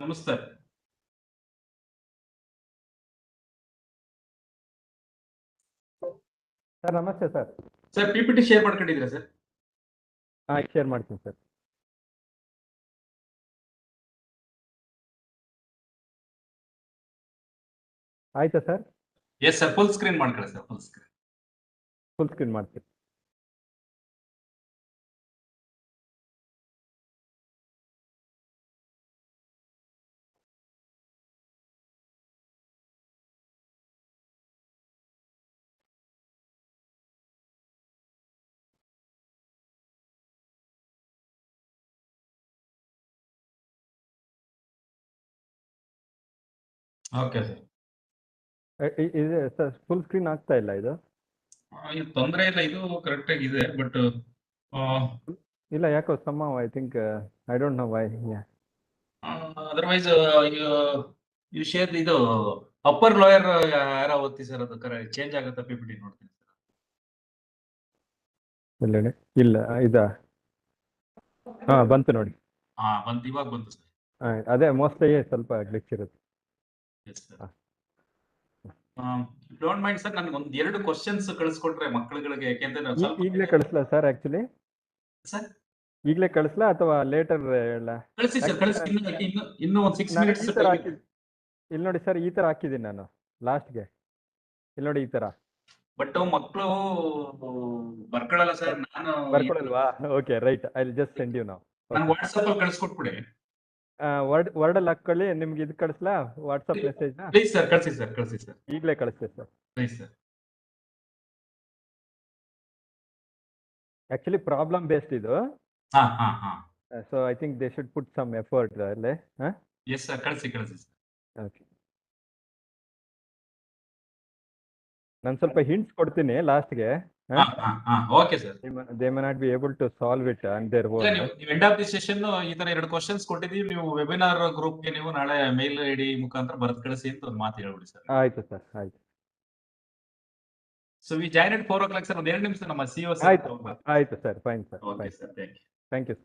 ನಮಸ್ತೆ. ಸರ್ ನಮಸ್ತೆ sir. Sir PPT share ಮಾಡ್ಕೊಂಡಿದ್ದೀರಾ ಸರ್? ಶೇರ್ ಮಾಡ್ತೀನಿ ಸರ್. ಆಯ್ತಾ sir? Yes sir, full screen ಮಾಡ್ಕೊಳ್ಳಿ sir, full screen. Full screen ಮಾಡ್ತೀನಿ. Okay sir. ಇದೆ ಸರ್, ಫುಲ್ ಸ್ಕ್ರೀನ್ ಆಗ್ತಾ ಇಲ್ಲ ಇದು. ಇದು ತೊಂದರೆ ಇಲ್ಲ, ಇದು ಕರೆಕ್ಟ್ ಆಗಿ ಇದೆ. ಬಟ್ ಇಲ್ಲ, ಯಾಕೋ somehow I think I don't know why. Otherwise you share ಇದು ಅಪ್ಪರ್ ಲೋಯರ್ ಯಾರೋ ಓದ್ತಿ ಸರ್, ಅದು ಚೇಂಜ್ ಆಗುತ್ತಾ ಪಿಪಿಟಿ ನೋಡ್ತೀನಿ ಸರ್. ಇಲ್ಲ ಬಂತು ನೋಡಿ. ಬಂತು, ಇವಾಗ ಬಂತು ಸರ್. ಅದೇ ಮೋಸ್ಟ್ಲಿ ಸ್ವಲ್ಪ ಗ್ಲಿಚ್ ಇರುತ್ತೆ. Yes sir. Don't mind sir, ನನಗೆ ಒಂದು 2 ಕ್ವಶನ್ಸ್ ಕಳಿಸ್ಕೊಟ್ರೆ ಮಕ್ಕಳುಗಳಿಗೆ, ಯಾಕೆಂದ್ರೆ ನಾನು ಸ್ವಲ್ಪ ಈಗಲೇ ಕಳಿಸ್ಲಾ ಸರ್? ಆಕ್ಚುಲಿ ಸರ್ ಈಗಲೇ ಕಳಿಸ್ಲಾ ಅಥವಾ ಲೇಟರ್? ಕಳಿಸಿ ಸರ್, ಕಳಿಸಿ. ಇನ್ನೂ ಒಂದು 6 ಮಿನಿಟ್ಸ್. ಇಲ್ಲಿ ನೋಡಿ ಸರ್, ಈ ತರ ಹಾಕಿದ್ದೀನಿ ನಾನು ಲಾಸ್ಟ್ಗೆ. ಇಲ್ಲಿ ನೋಡಿ, ಈ ತರ. ಬಟ್ ಮಕ್ಕಳು ಬರ್ಕೊಳ್ಳಲ್ಲ ಸರ್. ನಾನು ಬರ್ಕೊಳಲ್ವಾ? Okay, right. I will just send you now. ನಾನು ವಾಟ್ಸ್ಆಪ್ ಅಲ್ಲಿ ಕಳಿಸ್ಕೊಟ್ಬಿಡಿ. ವರ್ಡ್ ಅಲ್ಲಿ ಹಾಕೊಳ್ಳಿ. ನಿಮ್ಗೆ ಇದು ಕಳಿಸ್ಲಾ ವಾಟ್ಸ್ಆಪ್ ಮೆಸೇಜ್? ಪ್ಲೀಸ್ ಸರ್, ಕಳಿಸಿ ಸರ್, ಕಳಿಸಿ ಸರ್. ಈಗಲೇ ಕಳಿಸ್ತೀವಿ sir. Please sir. Actually problem based ಇದು. So I think they should put some effort ಅಲ್ಲೇ. ಎಸ್ ಸರ್, ಕಳಿಸಿ ಕಳಿಸಿ ಸರ್. ಓಕೆ, ನಾನು ಸ್ವಲ್ಪ ಹಿಂಟ್ಸ್ ಕೊಡ್ತೀನಿ ಲಾಸ್ಟ್ಗೆ. Okay sir. They may not be able to solve it on their own. ನೀವು end of the session ಈ ತರ 2 ಕ್ವಶನ್ಸ್ ಕೊಟ್ಟಿದ್ದೀವಿ. ನೀವು ವೆಬಿನಾರ್ ಗ್ರೂಪ್ಗೆ ನೀವು ನಾಳೆ ಮೇಲ್ ಐಡಿ ಮುಖಾಂತರ ಬರೆದು ಕಳಿಸಿ ಅಂತ ಒಂದು ಮಾತು ಹೇಳ್ಬಿಡಿ ಸರ್. ಆಯ್ತು ಸರ್, ಆಯ್ತು. So we join at 4 o'clock sir. ಒಂದು 2 ನಿಮಿಷ ನಮ್ಮ ಸಿಒ ಸರ್. ಆಯ್ತು sir, fine sir. Okay sir, thank you.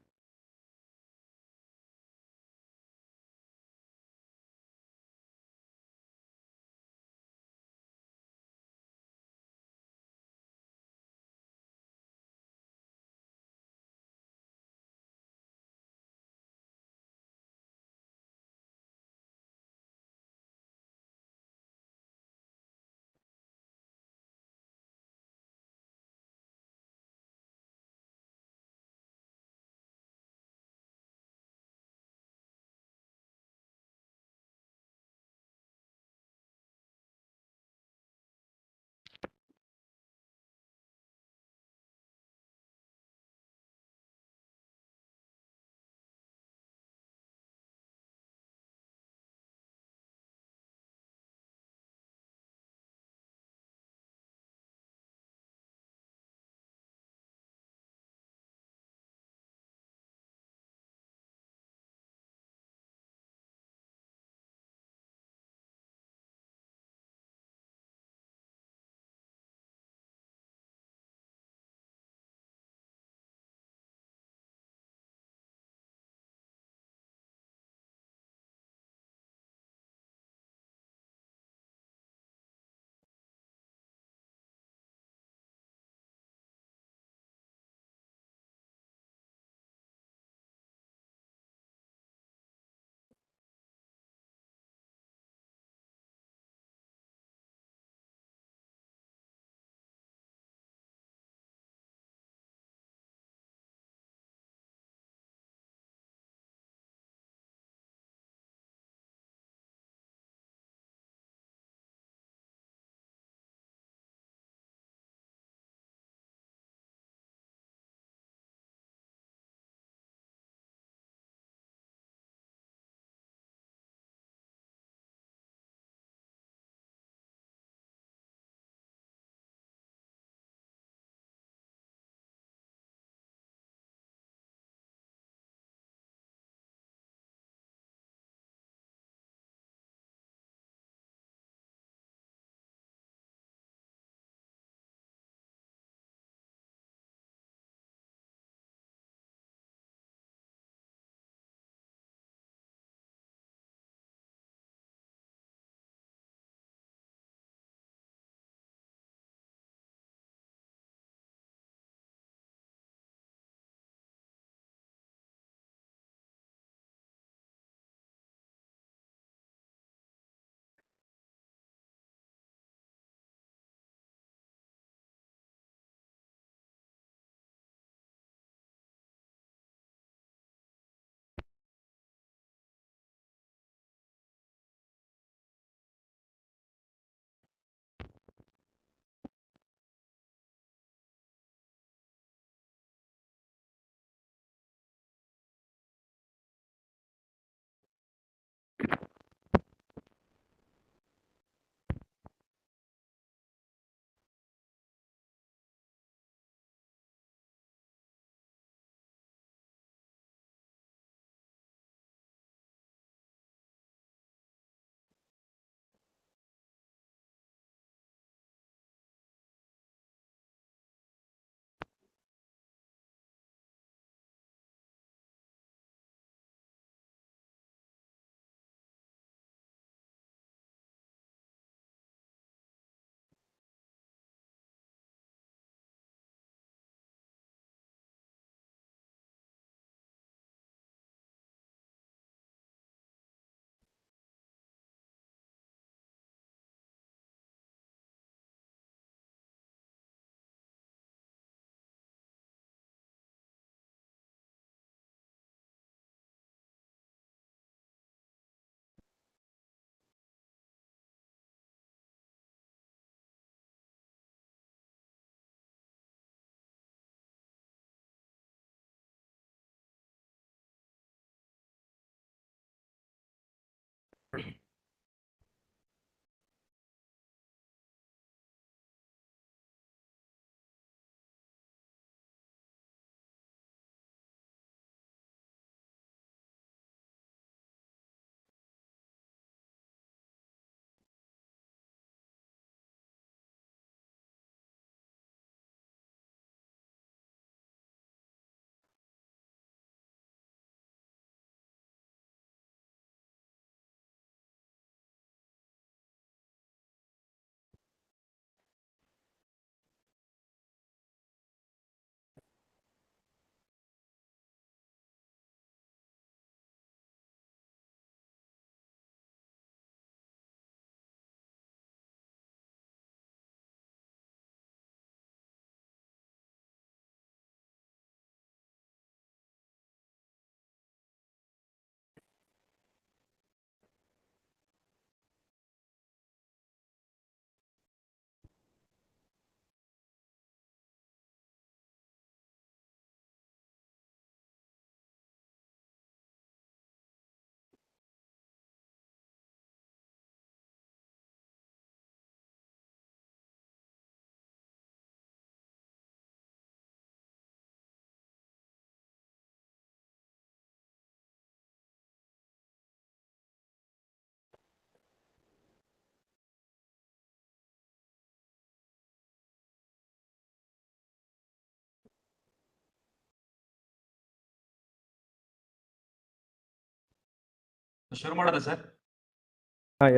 ಶುರು ಮಾಡೋದಾ ಸರ್?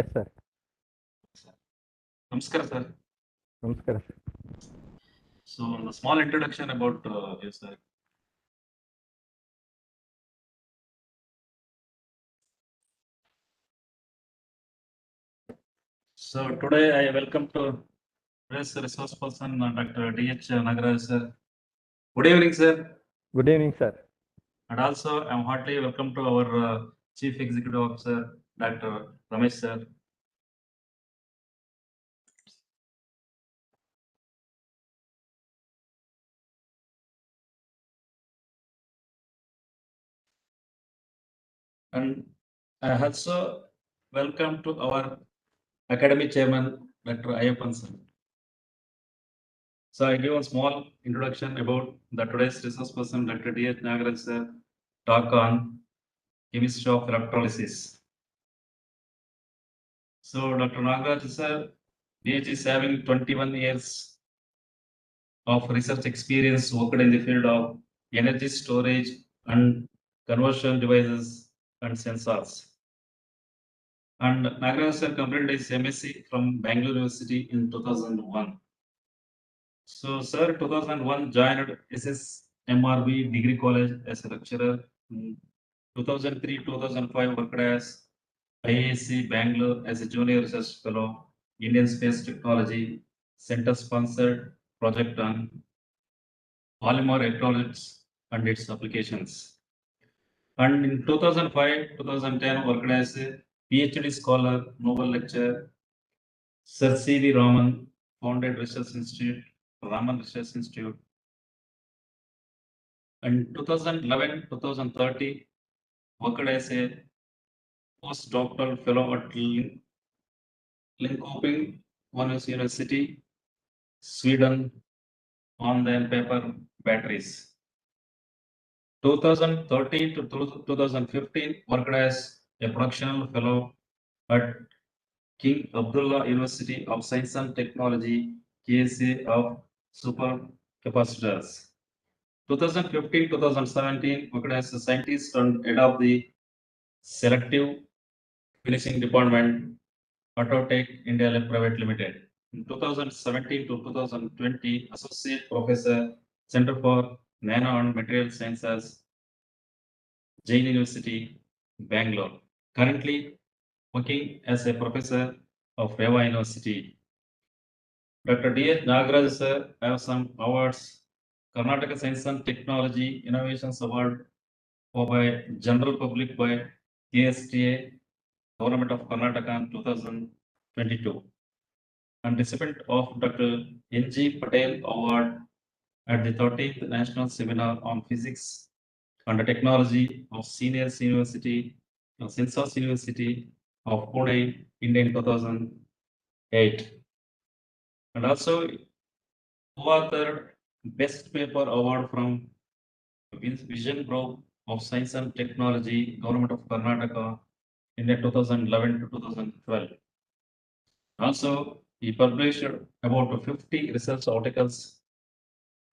Yes sir. ನಮಸ್ಕಾರ ಸರ್. ನಮಸ್ಕಾರ sir. So, a small introduction about you, sir. So today I welcome to today's resource person, Dr. D.H. Nagaraj, sir. Good evening, sir. Good evening, sir. And also, I'm heartily welcome to our Chief Executive Officer, Dr. Ramesh, sir. And I also welcome to our Academy Chairman, Dr. Ayappan, sir. So I give a small introduction about the today's resource person, Dr. D.H. Nagaraj, sir, talk on chemistry of electrolysis. So Dr. Nagaraj, sir, DH is having 21 years of research experience worked in the field of energy storage and conversion devices and sensors. And Nagaraj sir completed his MSc from Bangalore University in 2001. So sir, 2001 joined SSMRB Degree College as a lecturer. 2003-2005 worked as IAC Bangalore as a junior research fellow, Indian Space Technology Center sponsored project on polymer electrolytes and its applications. And in 2005-2010 worked as a PhD scholar, Nobel lecturer, Sir C.V. Raman founded Research Institute, Raman Research Institute. And 2011-2030 worked as a postdoctoral fellow at Linköping University, Sweden, on the paper batteries. 2013 to 2015 worked as a production fellow at King Abdullah University of Science and Technology, KSA of supercapacitors. 2015-2017 worked as a scientist and head of the selective finishing department, Autotech India Private Limited. In 2017 to 2020, Associate Professor, Center for Nano and Material Sciences, Jain University, Bangalore. Currently working as a professor of Reva University. Dr. D.H. Nagaraj sir have some awards. Karnataka Science and Technology Innovations Award for by general public by KSTA, Government of Karnataka in 2022. And recipient of Dr. N.G. Patel Award at the 13th National Seminar on Physics and Technology of Seniors University, Sensors University of Pune, India in 2008. And also co-authored Best Paper Award from Vision Group of Science and Technology, Government of Karnataka, India 2011 to 2012. Also, he published about 50 research articles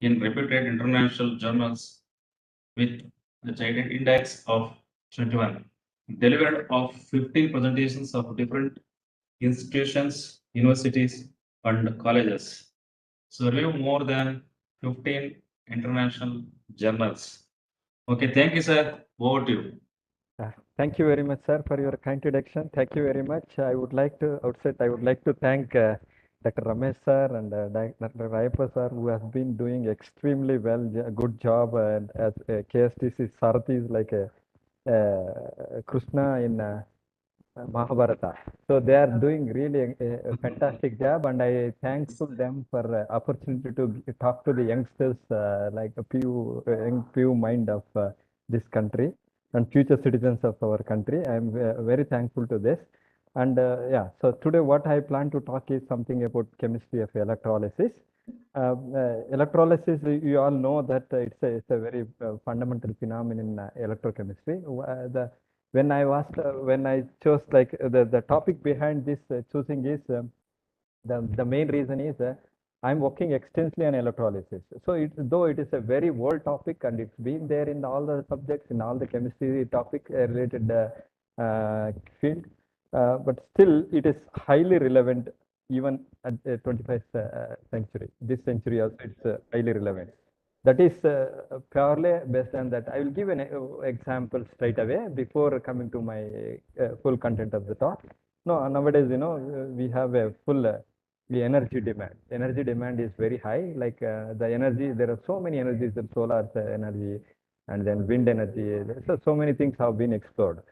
in reputed international journals with the Giant Index of 21. Delivered of 15 presentations of different institutions, universities, and colleges. So review more than 15 international journals. Okay, thank you, sir. Over to you. Thank you very much, sir, for your kind introduction. Thank you very much. I would like to thank Dr. Ramesh sir and Dr. Rayappa sir, who has been doing extremely well, good job as KSTC Sarathi is like a Krishna in Mahabharata. So they are doing really a fantastic job, and I thankful them for opportunity to talk to the youngsters, like a few young few mind of this country and future citizens of our country. I am very thankful to this. And yeah, so today what I plan to talk is something about chemistry of electrolysis. Electrolysis, you all know that it's a very fundamental phenomenon in electrochemistry. When I chose like the topic behind this choosing is the main reason is I'm working extensively on electrolysis. So though it is a very old topic and it's been there in all the subjects in all the chemistry topic related field, but still it is highly relevant even at the 21st century. This century also it's highly relevant. That is purely based on that. I will give an example straight away before coming to my full content of the talk. No, nowadays, we have a full the energy demand. Energy demand is very high. Like the energy, there are so many energies, the solar energy, and then wind energy. So many things have been explored.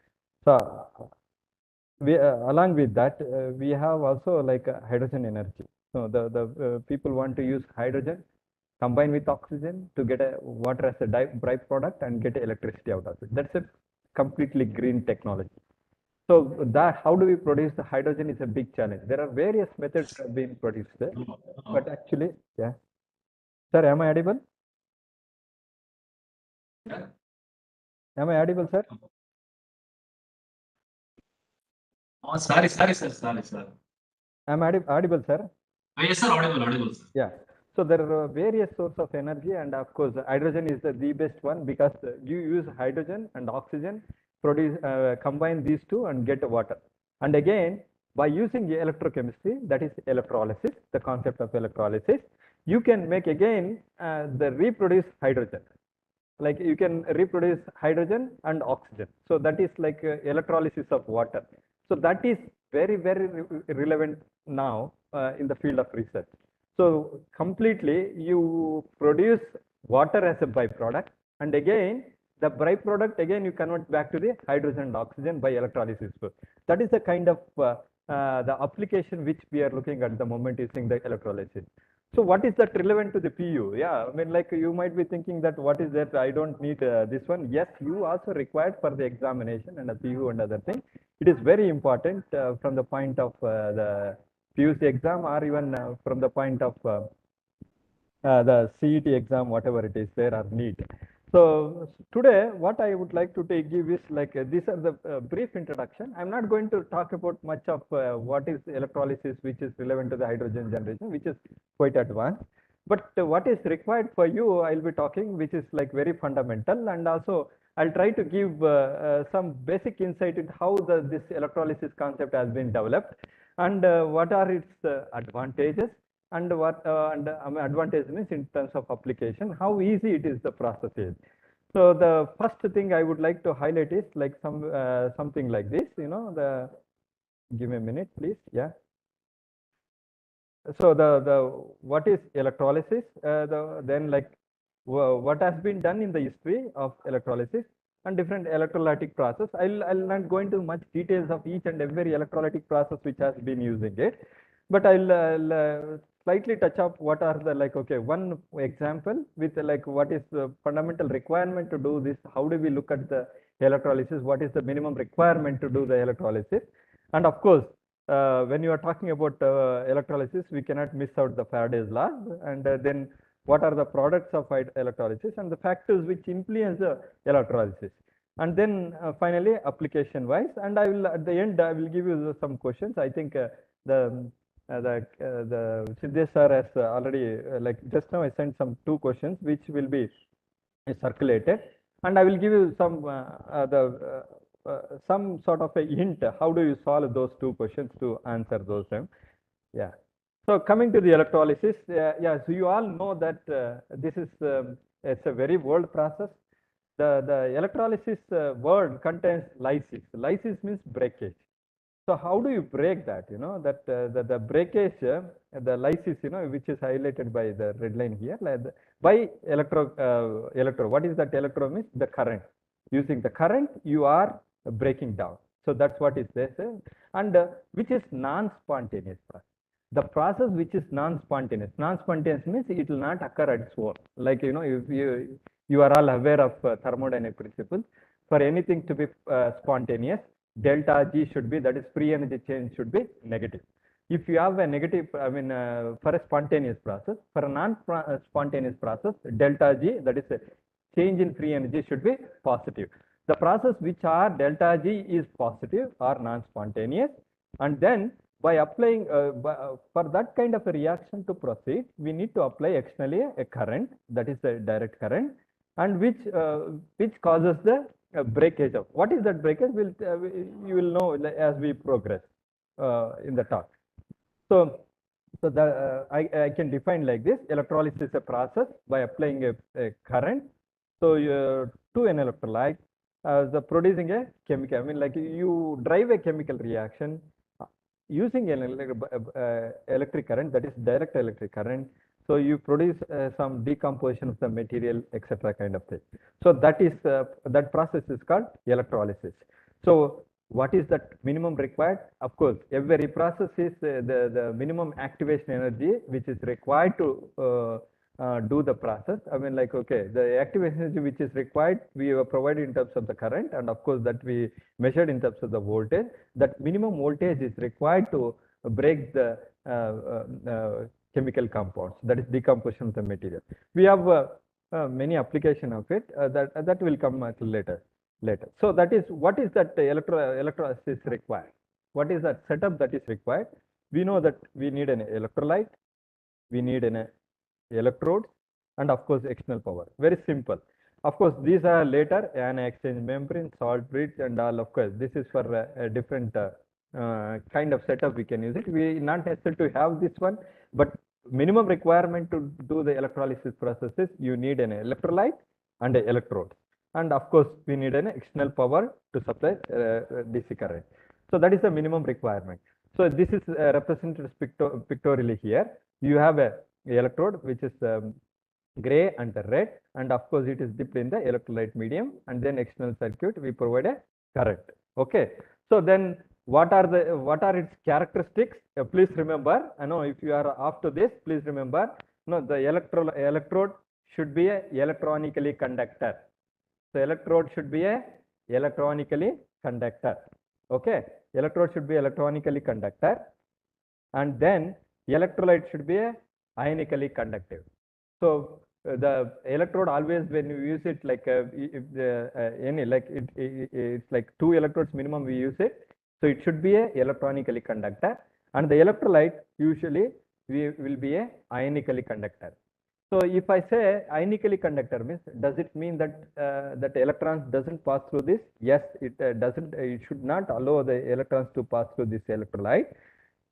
So we along with that, we have also like hydrogen energy. So the people want to use hydrogen combine with oxygen to get a water as a byproduct and get electricity out of it. That's a completely green technology. So that how do we produce the hydrogen is a big challenge. There are various methods that have been produced there, but actually, yeah. Sir, am I audible? Am I audible, sir? Oh, sorry, sir. Am I audible, sir? Yes, sir, audible, sir. Yeah. So there are various sources of energy, and of course, hydrogen is the best one because you use hydrogen and oxygen, produce combine these two and get water. And again, by using electrochemistry, that is electrolysis, the concept of electrolysis, you can make again the reproduce hydrogen. Like you can reproduce hydrogen and oxygen. So that is like electrolysis of water. So that is very, very relevant now in the field of research. So completely you produce water as a byproduct, and again the byproduct again you convert back to the hydrogen and oxygen by electrolysis. So that is the kind of the application which we are looking at the moment using the electrolysis. So what is that relevant to the PU? Yeah, I mean, like you might be thinking that what is that? I don't need this one. Yes, you also required for the examination and a PU and other thing. It is very important from the point of the PUC exam or even from the point of the CET exam, whatever it is there or NEET. So today, what I would like to give is like these are the brief introduction. I'm not going to talk about much of what is electrolysis, which is relevant to the hydrogen generation, which is quite advanced. But what is required for you, I'll be talking, which is like very fundamental, and also I'll try to give some basic insight into how this electrolysis concept has been developed and what are its advantages and what advantage means in terms of application, how easy it is the process is. So the first thing I would like to highlight is like something like this, give me a minute, please. Yeah. So the what is electrolysis? Then like what has been done in the history of electrolysis and different electrolytic process. I'll not go into much details of each and every electrolytic process which has been using it, but I'll slightly touch up what are the like one example with like what is the fundamental requirement to do this. How do we look at the electrolysis? What is the minimum requirement to do the electrolysis? And of course, when you are talking about electrolysis, we cannot miss out the Faraday's law. And then what are the products of electrolysis and the factors which influence electrolysis. And then finally, application wise. And I will, at the end, I will give you some questions. I think the Siddesh sir has already, like just now I sent some 2 questions which will be circulated. And I will give you some sort of a hint. How do you solve those 2 questions to answer those? Yeah. So coming to the electrolysis, yeah. So you all know that this is it's a very old process. The electrolysis word contains lysis. Lysis means breakage. So how do you break that? That the breakage, the lysis, which is highlighted by the red line here, like by electro. What is that electro means? The current. Using the current, you are breaking down. So that's what is there, and which is non-spontaneous process. The process which is non-spontaneous. Non-spontaneous means it will not occur at its own. Like if you are all aware of thermodynamic principles. For anything to be spontaneous, delta G should be, that is free energy change should be negative. If you have a negative, for a spontaneous process, for a non-spontaneous process, delta G, that is a change in free energy should be positive. The process which are delta G is positive or non-spontaneous, and then by applying, for that kind of a reaction to proceed, we need to apply externally a current, that is a direct current, and which causes the breakage of. What is that breakage? You will know as we progress in the talk. So, I can define like this: electrolysis is a process by applying a current. So, to an electrolyte, the producing a chemical. I mean, like you drive a chemical reaction using an electric current, that is direct electric current. So you produce some decomposition of the material, etc. kind of thing. So that process is called electrolysis. So what is that minimum required? Of course, every process is the minimum activation energy which is required to do the process. I mean, like, okay, the activation energy which is required, we have provided in terms of the current, and of course that we measured in terms of the voltage. That minimum voltage is required to break the chemical compounds, that is decomposition of the material. We have many application of it that will come later. So that is what is that electrolysis required. What is that setup that is required? We know that we need an electrolyte, we need an electrodes, and of course external power. Very simple. Of course, these are later an exchange membrane, salt bridge, and all. Of course, this is for a different kind of setup we can use it. We not necessary to have this one, but minimum requirement to do the electrolysis processes, you need an electrolyte and an electrode. And of course, we need an external power to supply DC current. So that is the minimum requirement. So this is represented pictorially here. You have a electrode which is gray and the red, and of course it is dipped in the electrolyte medium, and then external circuit we provide a current. Okay, so then what are its characteristics? Please remember, I know if you are after this, please remember, no, the electrode should be a electronically conductor. So electrode should be a electronically conductor. Okay, electrode should be electronically conductor, and then electrolyte should be a ionically conductive. So the electrode always, when you use it, like if any, like it's like 2 electrodes minimum we use it. So it should be a electronically conductor, and the electrolyte usually will be a ionically conductor. So if I say ionically conductor means, does it mean that that electrons doesn't pass through this? Yes, it doesn't. It should not allow the electrons to pass through this electrolyte.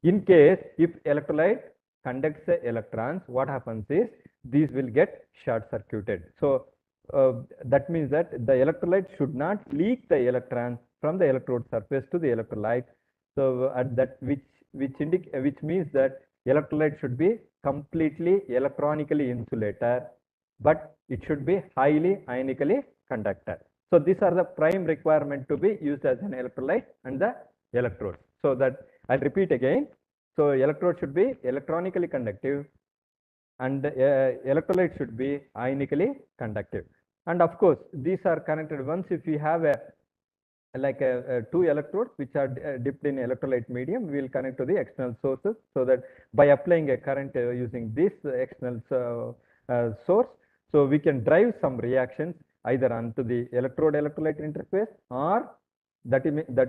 In case if electrolyte conducts the electrons, what happens is these will get short circuited. So that means that the electrolyte should not leak the electrons from the electrode surface to the electrolyte. So at that which means that electrolyte should be completely electronically insulated, but it should be highly ionically conductor. So these are the prime requirement to be used as an electrolyte and the electrode. So that I'll repeat again. So electrode should be electronically conductive, and electrolyte should be ionically conductive. And of course, these are connected. Once if we have a two electrodes which are dipped in electrolyte medium, we will connect to the external sources, so that by applying a current using this external source, so we can drive some reactions either onto the electrode-electrolyte interface, or that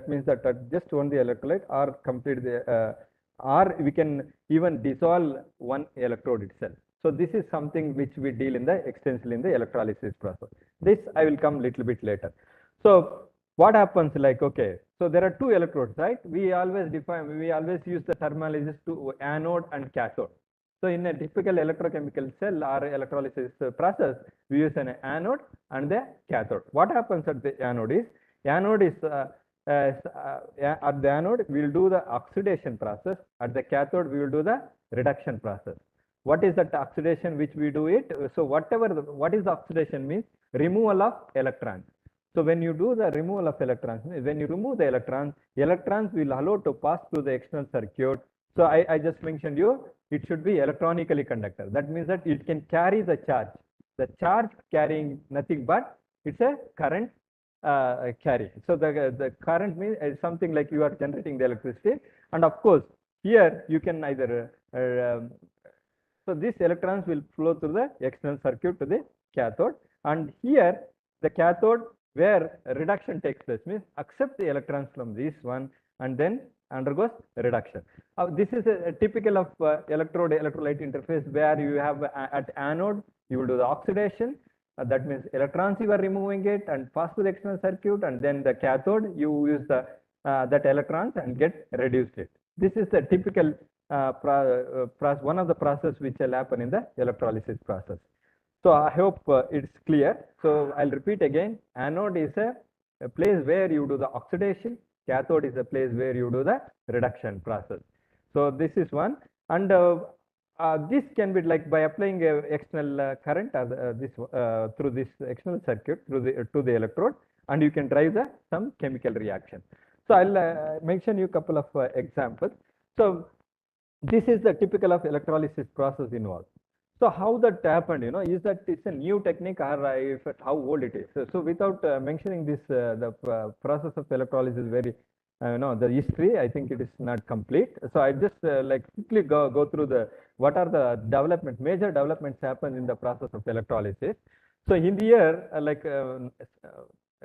means that just on the electrolyte, or complete the or we can even dissolve one electrode itself. So this is something which we deal in the extensively in the electrolysis process. This I will come little bit later. So what happens, like, okay, so there are 2 electrodes, right? We always use the terminologies to anode and cathode. So in a typical electrochemical cell or electrolysis process, we use an anode and the cathode. What happens at the anode is at the anode we will do the oxidation process. At the cathode we will do the reduction process. What is that oxidation which we do it? So what is the oxidation means? Removal of electrons. So when you do the removal of electrons, when you remove the electrons will allow to pass through the external circuit. So I just mentioned you, it should be electronically conductor. That means that it can carry the charge. The charge carrying nothing but it's a current carrying. So the current means something like you are generating the electricity, and of course here you can either so these electrons will flow through the external circuit to the cathode, and here the cathode where reduction takes place means accept the electrons from this one and then undergoes reduction. This is a typical of electrode-electrolyte interface, where you have at anode you will do the oxidation, that means electrons you are removing it and pass to the external circuit, and then the cathode you use the that electrons and get reduced it. This is the typical one of the process which will happen in the electrolysis process. So I hope it's clear. So I'll repeat again. Anode is a place where you do the oxidation. Cathode is a place where you do the reduction process. So this is one, and this can be like by applying external current through this external circuit through the to the electrode, and you can drive some chemical reaction. So I'll mention you a couple of examples. So this is the typical of electrolysis process involved. So how that happened, is that it's a new technique, or how old it is? So without mentioning this, the process of electrolysis very, the history, I think it is not complete. So I just like quickly go through what are the major developments happen in the process of electrolysis. So in the year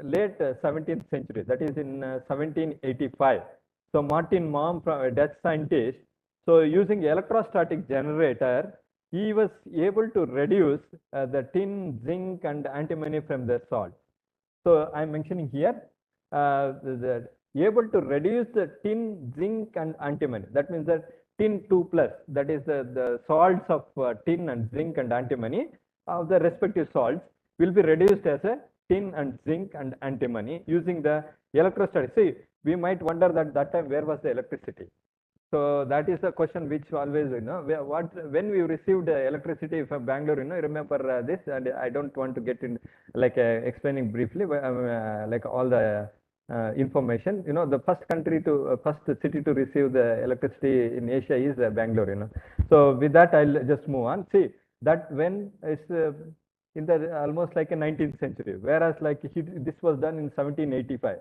late 17th century, that is in 1785. So Martin Mahm, a Dutch scientist, so using electrostatic generator, he was able to reduce the tin, zinc, and antimony from the salt. So I'm mentioning here able to reduce the tin, zinc, and antimony. That means that tin 2 plus, that is the salts of tin and zinc and antimony of the respective salts will be reduced as a tin and zinc and antimony using the electrostatic. See, we might wonder that time where was the electricity? So that is a question which always, when we received electricity from Bangalore, remember this, and I don't want to get in like explaining briefly, like all the information. The first city to receive the electricity in Asia is Bangalore. So with that, I'll just move on. See that when it's in the almost like a 19th century, whereas like this was done in 1785.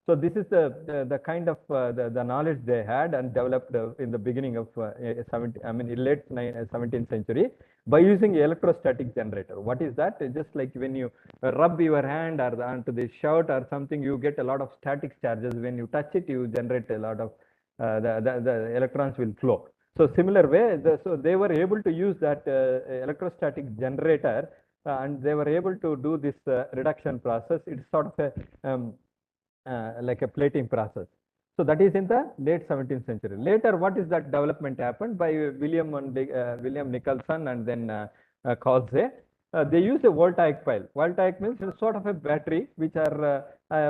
So this is the kind of the knowledge they had and developed in the beginning of late 17th century by using electrostatic generator. What is that? It's just like when you rub your hand or onto the shirt or something, you get a lot of static charges. When you touch it, you generate a lot of the electrons will flow. So similar way, so they were able to use that electrostatic generator and they were able to do this reduction process. It's sort of a like a plating process. So that is in the late 17th century. Later, what is that development happened by William Nicholson and then Colze? They used a voltaic pile. Voltaic means it's sort of a battery, which are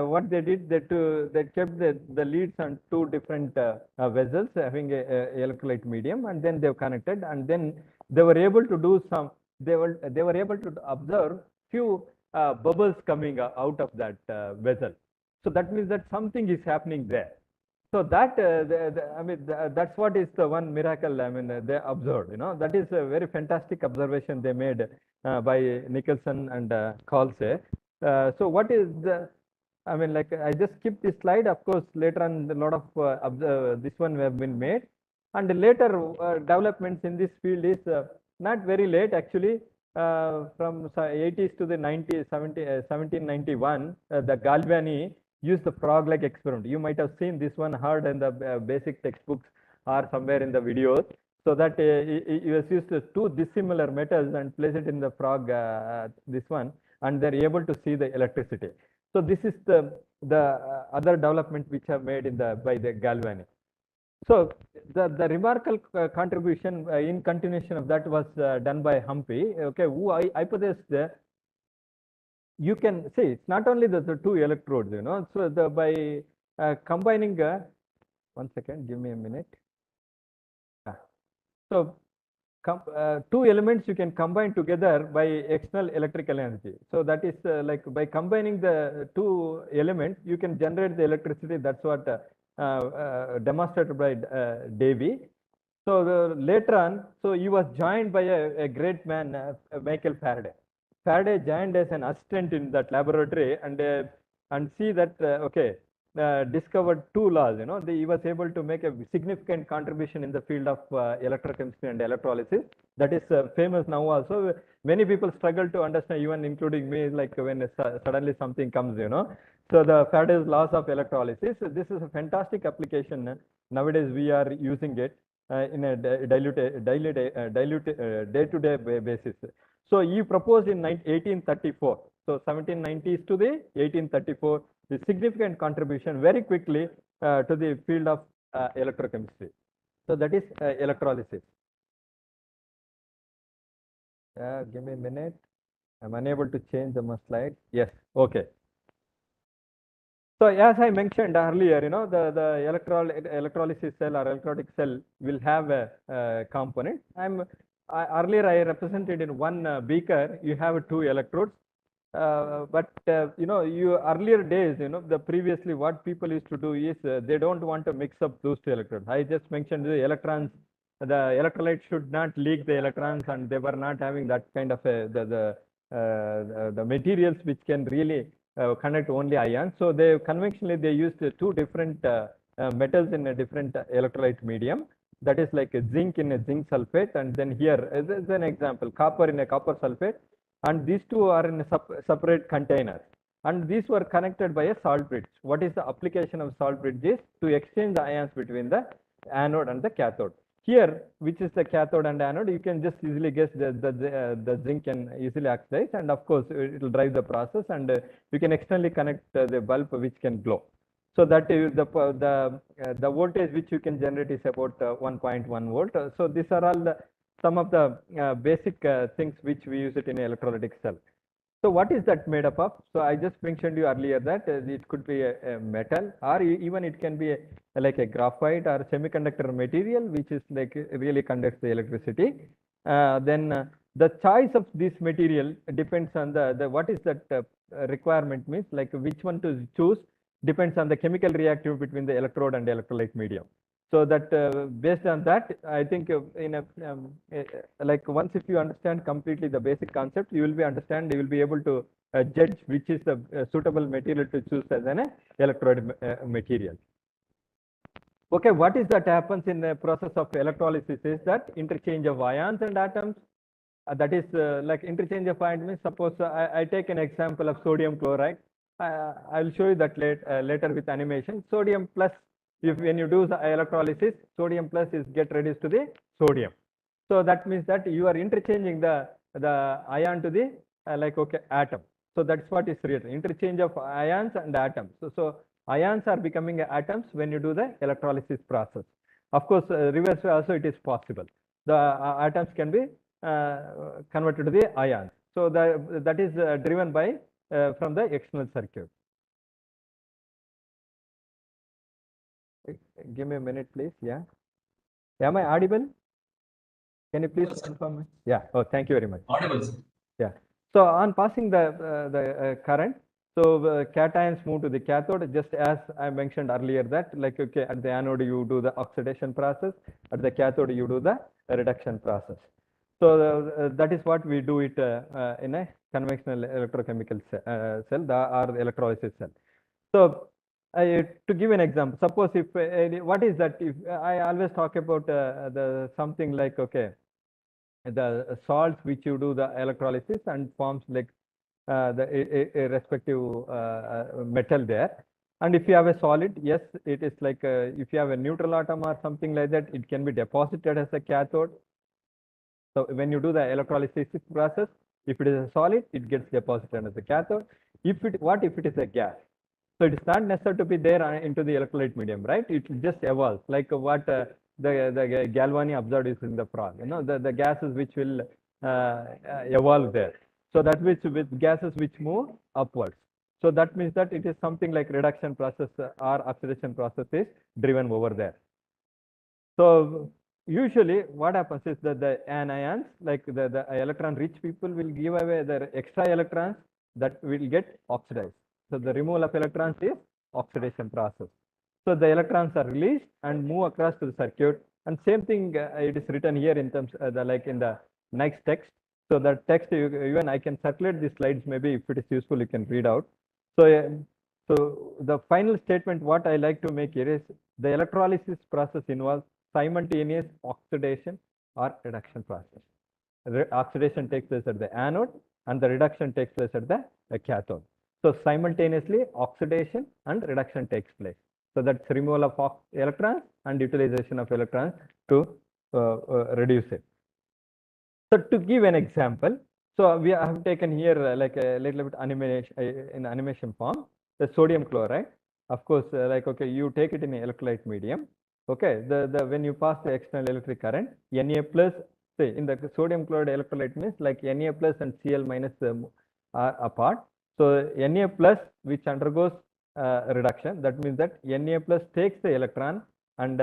what they did. They kept the leads on two different vessels having a electrolyte medium, and then they've connected, and then they were able to do some. They were able to observe few bubbles coming out of that vessel. So that means that something is happening there. So that that's what is the one miracle. They observed. That is a very fantastic observation they made by Nicholson and Colse. So what is the? Like I just skipped this slide. Of course, later on, a lot of this one have been made, and later developments in this field is not very late actually. From 80s to the 90s, 1791, the Galvani used the frog-like experiment. You might have seen this one, heard in the basic textbooks or somewhere in the videos. So that he was used to two dissimilar metals and place it in the frog, this one, and they're able to see the electricity. So this is the other development which have made by the Galvani. So the remarkable contribution in continuation of that was done by Humphrey, okay, who hypothesized you can see it's not only the two electrodes, so by combining one second, give me a minute. So two elements you can combine together by external electrical energy. So that is like by combining the two elements, you can generate the electricity. That's what demonstrated by Davy. So later on, so he was joined by a great man, Michael Faraday. Faraday joined as an assistant in that laboratory and see that discovered two laws. He was able to make a significant contribution in the field of electrochemistry and electrolysis. That is famous now also. Many people struggle to understand, even including me, like when suddenly something comes, So the Faraday's laws of electrolysis. This is a fantastic application. Nowadays we are using it in a dilute day-to-day basis. So he proposed in 1834. So 1790s to the 1834, the significant contribution very quickly to the field of electrochemistry. So that is electrolysis. Give me a minute. I'm unable to change the slide. Yes. Okay. So as I mentioned earlier, the electrolysis cell or electrolytic cell will have a component. Earlier I represented in one beaker, you have two electrodes. But you earlier days, the previously what people used to do is they don't want to mix up those two electrodes. I just mentioned the electrons, the electrolyte should not leak the electrons, and they were not having that kind of the materials which can really connect only ions. So they conventionally they used two different metals in a different electrolyte medium. That is like a zinc in a zinc sulfate, and then here as an example, copper in a copper sulfate, and these two are in a separate containers. And these were connected by a salt bridge. What is the application of salt bridge is to exchange the ions between the anode and the cathode. Here, which is the cathode and anode, you can just easily guess the zinc can easily oxidize, and of course it will drive the process, and you can externally connect the bulb which can glow. So that the voltage which you can generate is about 1.1 volt. So these are all some of the basic things which we use it in electrolytic cell. So what is that made up of? So I just mentioned you earlier that it could be a metal, or even it can be like a graphite or semiconductor material, which is like really conducts the electricity. Then the choice of this material depends on the what is that requirement means, like which one to choose depends on the chemical reactivity between the electrode and electrolyte medium. So that based on that, I think like once if you understand completely the basic concept, you will be able to judge which is the suitable material to choose as an electrode material. Okay, what is that happens in the process of electrolysis is that interchange of ions and atoms. That is like interchange of ions means, suppose I take an example of sodium chloride. I will show you that later with animation. Sodium plus, if when you do the electrolysis, sodium plus is get reduced to the sodium. So that means that you are interchanging the ion to the atom. So that's what is written, interchange of ions and atoms. So ions are becoming atoms when you do the electrolysis process. Of course, reverse also it is possible. The atoms can be converted to the ions. So that is driven by from the external circuit. Give me a minute, please. Yeah. Am I audible? Can you please confirm? Yeah. Oh, thank you very much. Audible. Yeah. So on passing the current, so cations move to the cathode, just as I mentioned earlier that like okay, at the anode you do the oxidation process, at the cathode you do the reduction process. So that is what we do it in a conventional electrochemical cell, or the electrolysis cell. So to give an example, suppose if what is that? If I always talk about the something like okay, the salts which you do the electrolysis and forms like the respective metal there. And if you have a solid, yes, it is like if you have a neutral atom or something like that, it can be deposited as a cathode. So when you do the electrolysis process, if it is a solid, it gets deposited as a cathode. What if it is a gas? So it is not necessary to be there into the electrolyte medium, right? It just evolves like what the Galvani observed is in the frog. The gases which will evolve there. So that which with gases which move upwards. So that means that it is something like reduction process or oxidation process is driven over there. So usually what happens is that the anions, like the electron rich people will give away their extra electrons that will get oxidized. So the removal of electrons is oxidation process. So the electrons are released and move across to the circuit. And same thing it is written here in terms like in the next text. So the text even I can circulate these slides, maybe if it is useful you can read out. So the final statement what I like to make here is the electrolysis process involves simultaneous oxidation or reduction process. Oxidation takes place at the anode and the reduction takes place at the cathode. So simultaneously oxidation and reduction takes place. So that's removal of electrons and utilization of electrons to reduce it. So to give an example, So we have taken here like a little bit animation in animation form, the sodium chloride. Of course, like okay, you take it in an electrolyte medium. Okay, the when you pass the external electric current, Na plus, say in the sodium chloride electrolyte means like Na plus and Cl minus are apart. So Na plus which undergoes reduction, that means that Na plus takes the electron and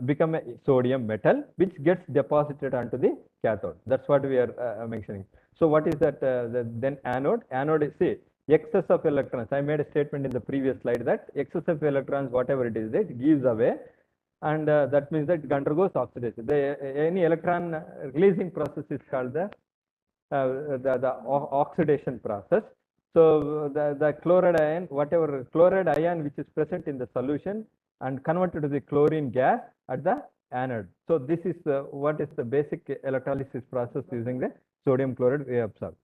become a sodium metal which gets deposited onto the cathode. That's what we are mentioning. So what is that then anode? Anode is, see, excess of electrons. I made a statement in the previous slide that excess of electrons, whatever it is, it gives away, and that means that it undergoes oxidation. Any electron releasing process is called the oxidation process. So the chloride ion, whatever chloride ion which is present in the solution and converted to the chlorine gas at the anode. So this is what is the basic electrolysis process using the sodium chloride we observe.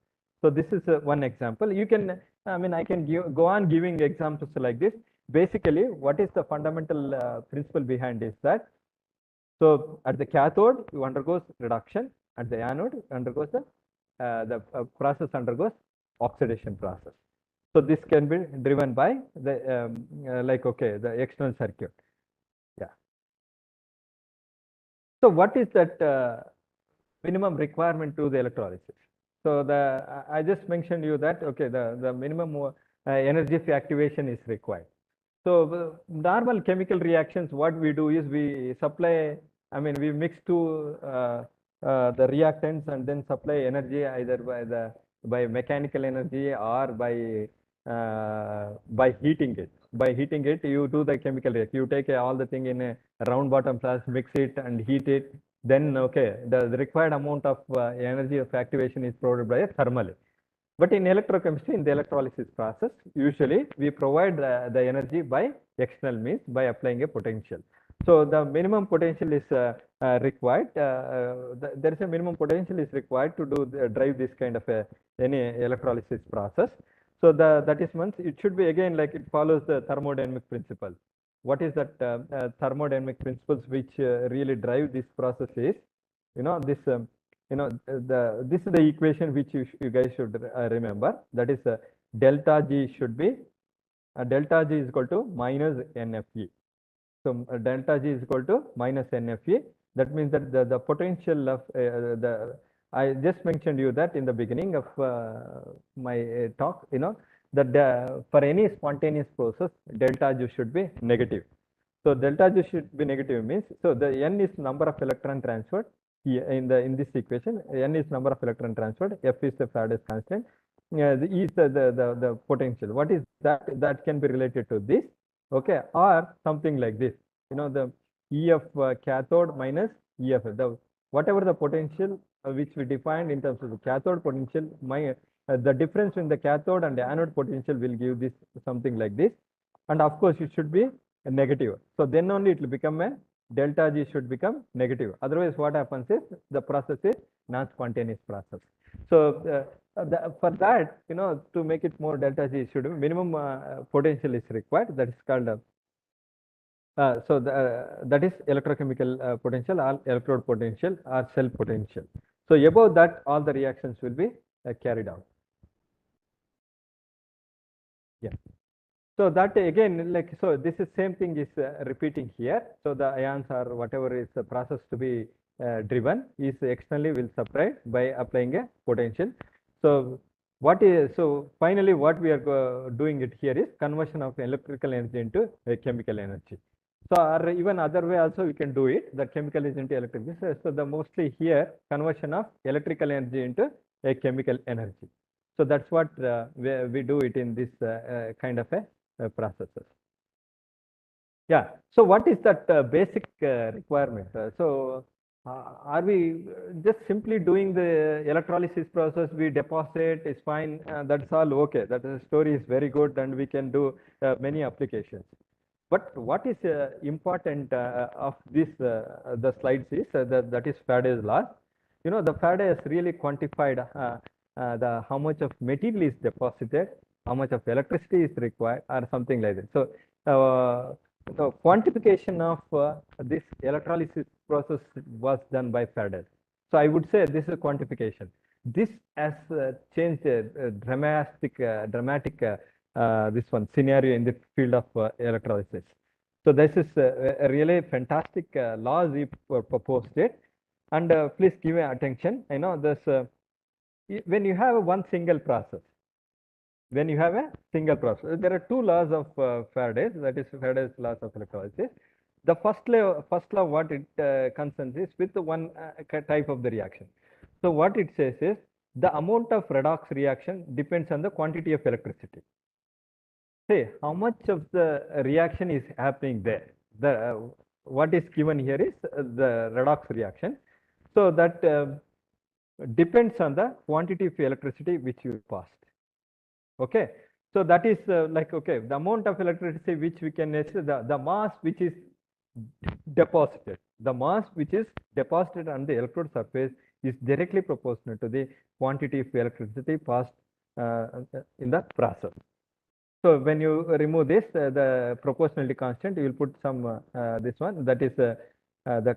So this is one example. You can, I mean, I can go on giving examples like this. Basically, what is the fundamental principle behind is that, so at the cathode, you undergoes reduction. At the anode, undergoes the process undergoes oxidation process. So this can be driven by the like okay, the external circuit. Yeah. So what is that minimum requirement to the electrolysis? So I just mentioned you that okay, the minimum energy of activation is required. So normal chemical reactions, what we do is we supply, I mean, we mix two the reactants and then supply energy either by mechanical energy or by heating it. By heating it, you do the chemical reaction. You take all the thing in a round bottom flask, mix it and heat it. Then okay, the required amount of energy of activation is provided by a thermal. But in electrochemistry, in the electrolysis process, usually we provide the energy by external means by applying a potential. So the minimum potential is required. There is a minimum potential is required to drive this kind of any electrolysis process. So that is means it should be again like it follows the thermodynamic principle. What is that thermodynamic principles which really drive this process is, this this is the equation which you guys should remember. That is delta G should be delta G is equal to minus NFE. So delta G is equal to minus NFE. That means that the potential of I just mentioned you that in the beginning of my talk, that for any spontaneous process, delta G should be negative. So delta G should be negative means, so the N is number of electron transferred in this equation. N is number of electron transferred, F is the Faraday's constant, the E is the potential. What is that? That can be related to this, okay, or something like this. The E of cathode minus E of whatever the potential which we defined in terms of the cathode potential, the difference in the cathode and the anode potential will give this something like this, and of course it should be negative. So then only it will become a delta G should become negative. Otherwise, what happens is the process is non-spontaneous process. So for that, to make it more delta G should be minimum potential is required. That is called that is electrochemical potential or electrode potential or cell potential. So above that, all the reactions will be carried out. Yeah. So that again, like, so this is same thing is repeating here. So the ions or whatever is the process to be driven is externally will supply by applying a potential. So finally what we are doing it here is conversion of electrical energy into chemical energy. So or even other way also we can do it. The chemical is into electrical. So the mostly here conversion of electrical energy into a chemical energy. So that's what we do it in this kind of a processes. Yeah. So what is that basic requirement? Are we just simply doing the electrolysis process? We deposit, it's fine. That's all okay. That story is very good, and we can do many applications. But what is important of this the slides is that is Faraday's law. The Faraday has really quantified how much of material is deposited, how much of electricity is required, or something like that. So the quantification of this electrolysis process was done by Faraday. So I would say this is quantification. this has changed dramatic this one scenario in the field of electrolysis. So this is a really fantastic laws he proposed it, and please give me attention. I know this when you have one single process, when you have a single process, there are two laws of Faraday's, that is Faraday's laws of electrolysis. The first law, what it concerns is with one type of the reaction. So what it says is the amount of redox reaction depends on the quantity of electricity. Say how much of the reaction is happening there. The what is given here is the redox reaction. So that depends on the quantity of electricity which you passed. Okay, so that is like, okay, the amount of electricity which we can measure, the mass which is deposited, the mass which is deposited on the electrode surface is directly proportional to the quantity of electricity passed in the process. So when you remove this, the proportionality constant, you will put some this one, that is the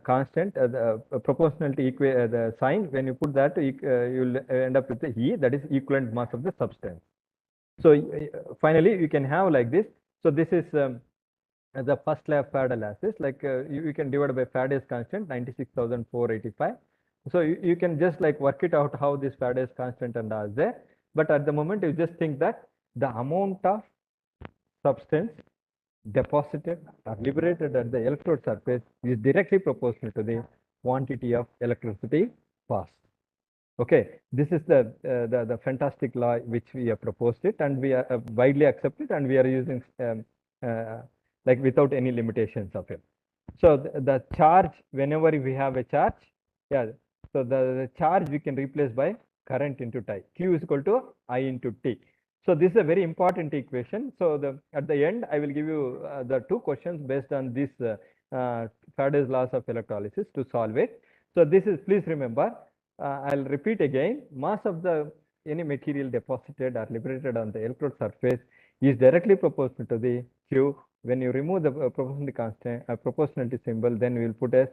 constant, the proportionality the sign. When you put that, you will end up with the E, that is equivalent mass of the substance. So finally, you can have like this. So this is the first law of Faraday's, like you can divide by Faraday's constant 96,485. So you can just like work it out how this Faraday's constant and all is there. But at the moment, you just think that the amount of substance deposited or liberated at the electrode surface is directly proportional to the quantity of electricity passed. Okay, this is the fantastic law which we have proposed it, and we are widely accepted, and we are using like without any limitations of it. So the charge, whenever we have a charge, yeah, so the charge we can replace by current into T. Q is equal to I into T. So this is a very important equation. So at the end, I will give you the two questions based on this Faraday's laws of electrolysis to solve it. So this is, please remember, I'll repeat again, mass of the any material deposited or liberated on the electrode surface is directly proportional to the Q. When you remove the proportionality constant, proportionality symbol, then we will put as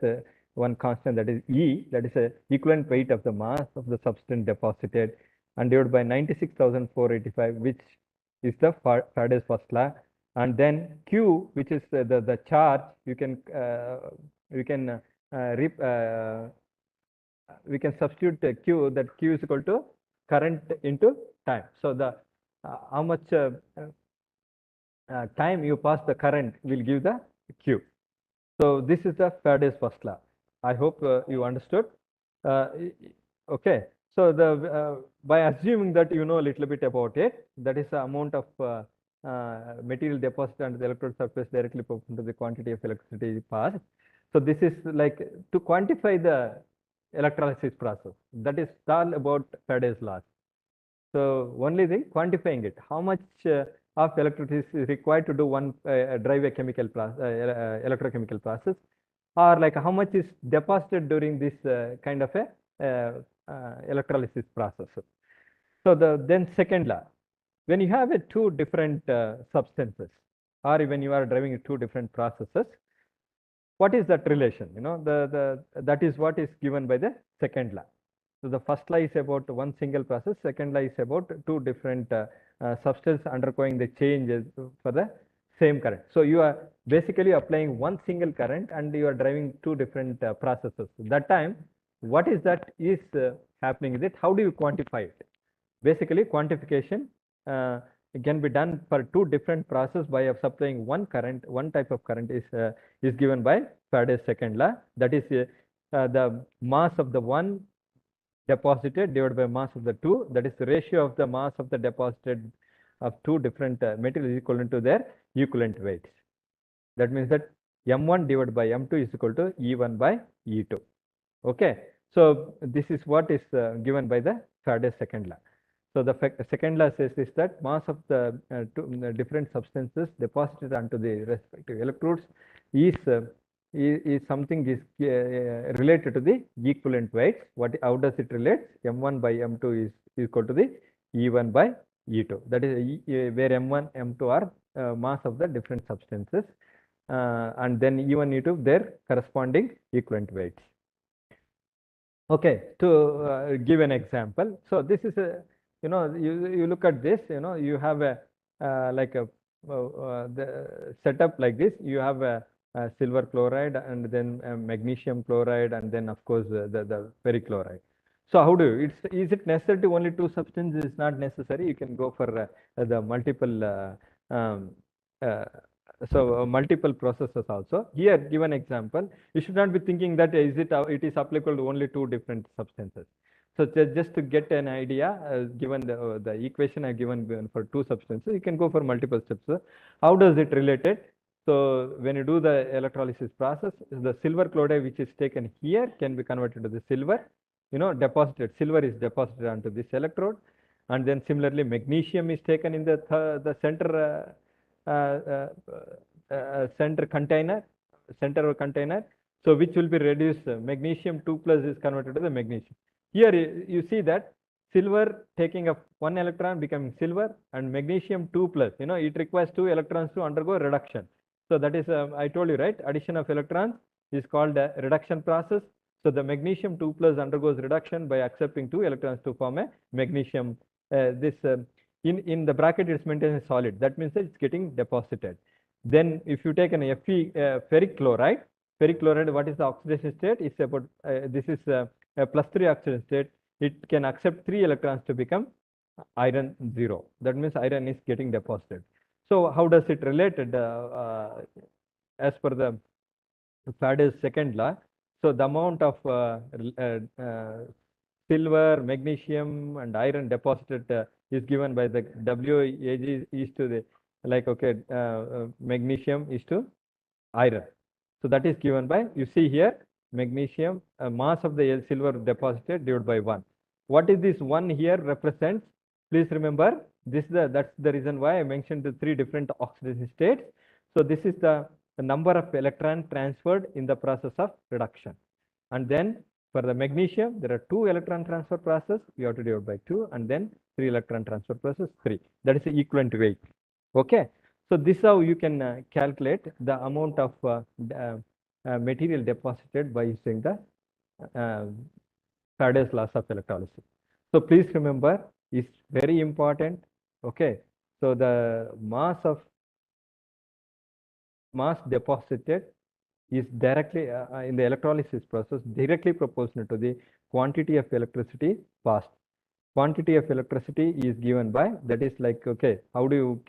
one constant, that is E, that is a equivalent weight of the mass of the substance deposited, and divided by 96,485, which is the Faraday's first law. And then Q, which is the charge, we can we can substitute Q, that Q is equal to current into time. So the how much time you pass the current will give the Q. So this is the Faraday's first law. I hope you understood. Okay. So by assuming that you know a little bit about it, that is the amount of material deposited on the electrode surface directly proportional to the quantity of electricity passed. So this is like to quantify the electrolysis process. That is all about Faraday's laws. So only thing, quantifying it, how much of electricity is required to do one drive a chemical process, electrochemical process, or like how much is deposited during this kind of a electrolysis process. So then second law, when you have two different substances, or when you are driving two different processes, what is that relation? You know, that is what is given by the second law. So the first law is about one single process. Second law is about two different substances undergoing the changes for the same current. So you are basically applying one single current and you are driving two different processes. That time, what is that is happening with it? How do you quantify it? Basically, quantification can be done for two different processes by supplying one current. One type of current is given by Faraday's second law. That is the mass of the one deposited divided by mass of the two. That is the ratio of the mass of the deposited of two different materials equivalent to their equivalent weights. That means that M1 divided by M2 is equal to E1 by E2. Okay. So this is what is given by the Faraday's second law. So the second law says is that mass of the two different substances deposited onto the respective electrodes is something is related to the equivalent weights. How does it relate? M1 by M2 is equal to the E1 by E2. That is where M1, M2 are mass of the different substances, and then E1, E2 their corresponding equivalent weights. Okay, to give an example. So this is a, you look at this, you have a like a the setup like this. You have a silver chloride and then magnesium chloride and then of course the ferrichloride. So how do you, is it necessary to only two substances? It's not necessary. You can go for the multiple multiple processes also. Here, given example, you should not be thinking that it is applicable to only two different substances. So just to get an idea, given the equation I given for two substances, you can go for multiple steps. How does it related? So when you do the electrolysis process, the silver chloride which is taken here can be converted to the silver, deposited. Silver is deposited onto this electrode, and then similarly magnesium is taken in the center. Center container, so which will be reduced. Magnesium 2 plus is converted to the magnesium. Here you see that silver taking up one electron becoming silver, and magnesium 2 plus, it requires two electrons to undergo reduction. So that is I told you, right, addition of electrons is called a reduction process. So the magnesium 2 plus undergoes reduction by accepting two electrons to form a magnesium. This in the bracket it's maintained as solid. That means that it's getting deposited. Then if you take an ferric chloride, what is the oxidation state? It's about this is a +3 oxidation state. It can accept 3 electrons to become iron 0. That means iron is getting deposited. So how does it related as per the Faraday's second law? So the amount of silver, magnesium, and iron deposited is given by the WAG is to the, like, okay, magnesium is to iron. So that is given by, you see here, magnesium, mass of the silver deposited divided by 1. What is this 1 here represents? Please remember, that's the reason why I mentioned the 3 different oxidation states. So this is the number of electrons transferred in the process of reduction. And then for the magnesium, there are 2 electron transfer process, you have to divide by 2, and then 3 electron transfer process 3. That is the equivalent weight. Okay. So this is how you can calculate the amount of material deposited by using the Faraday's laws of electrolysis. So please remember, it's very important. Okay. So the mass deposited is directly in the electrolysis process directly proportional to the quantity of electricity passed. Quantity of electricity is given by, that is like, okay, how do you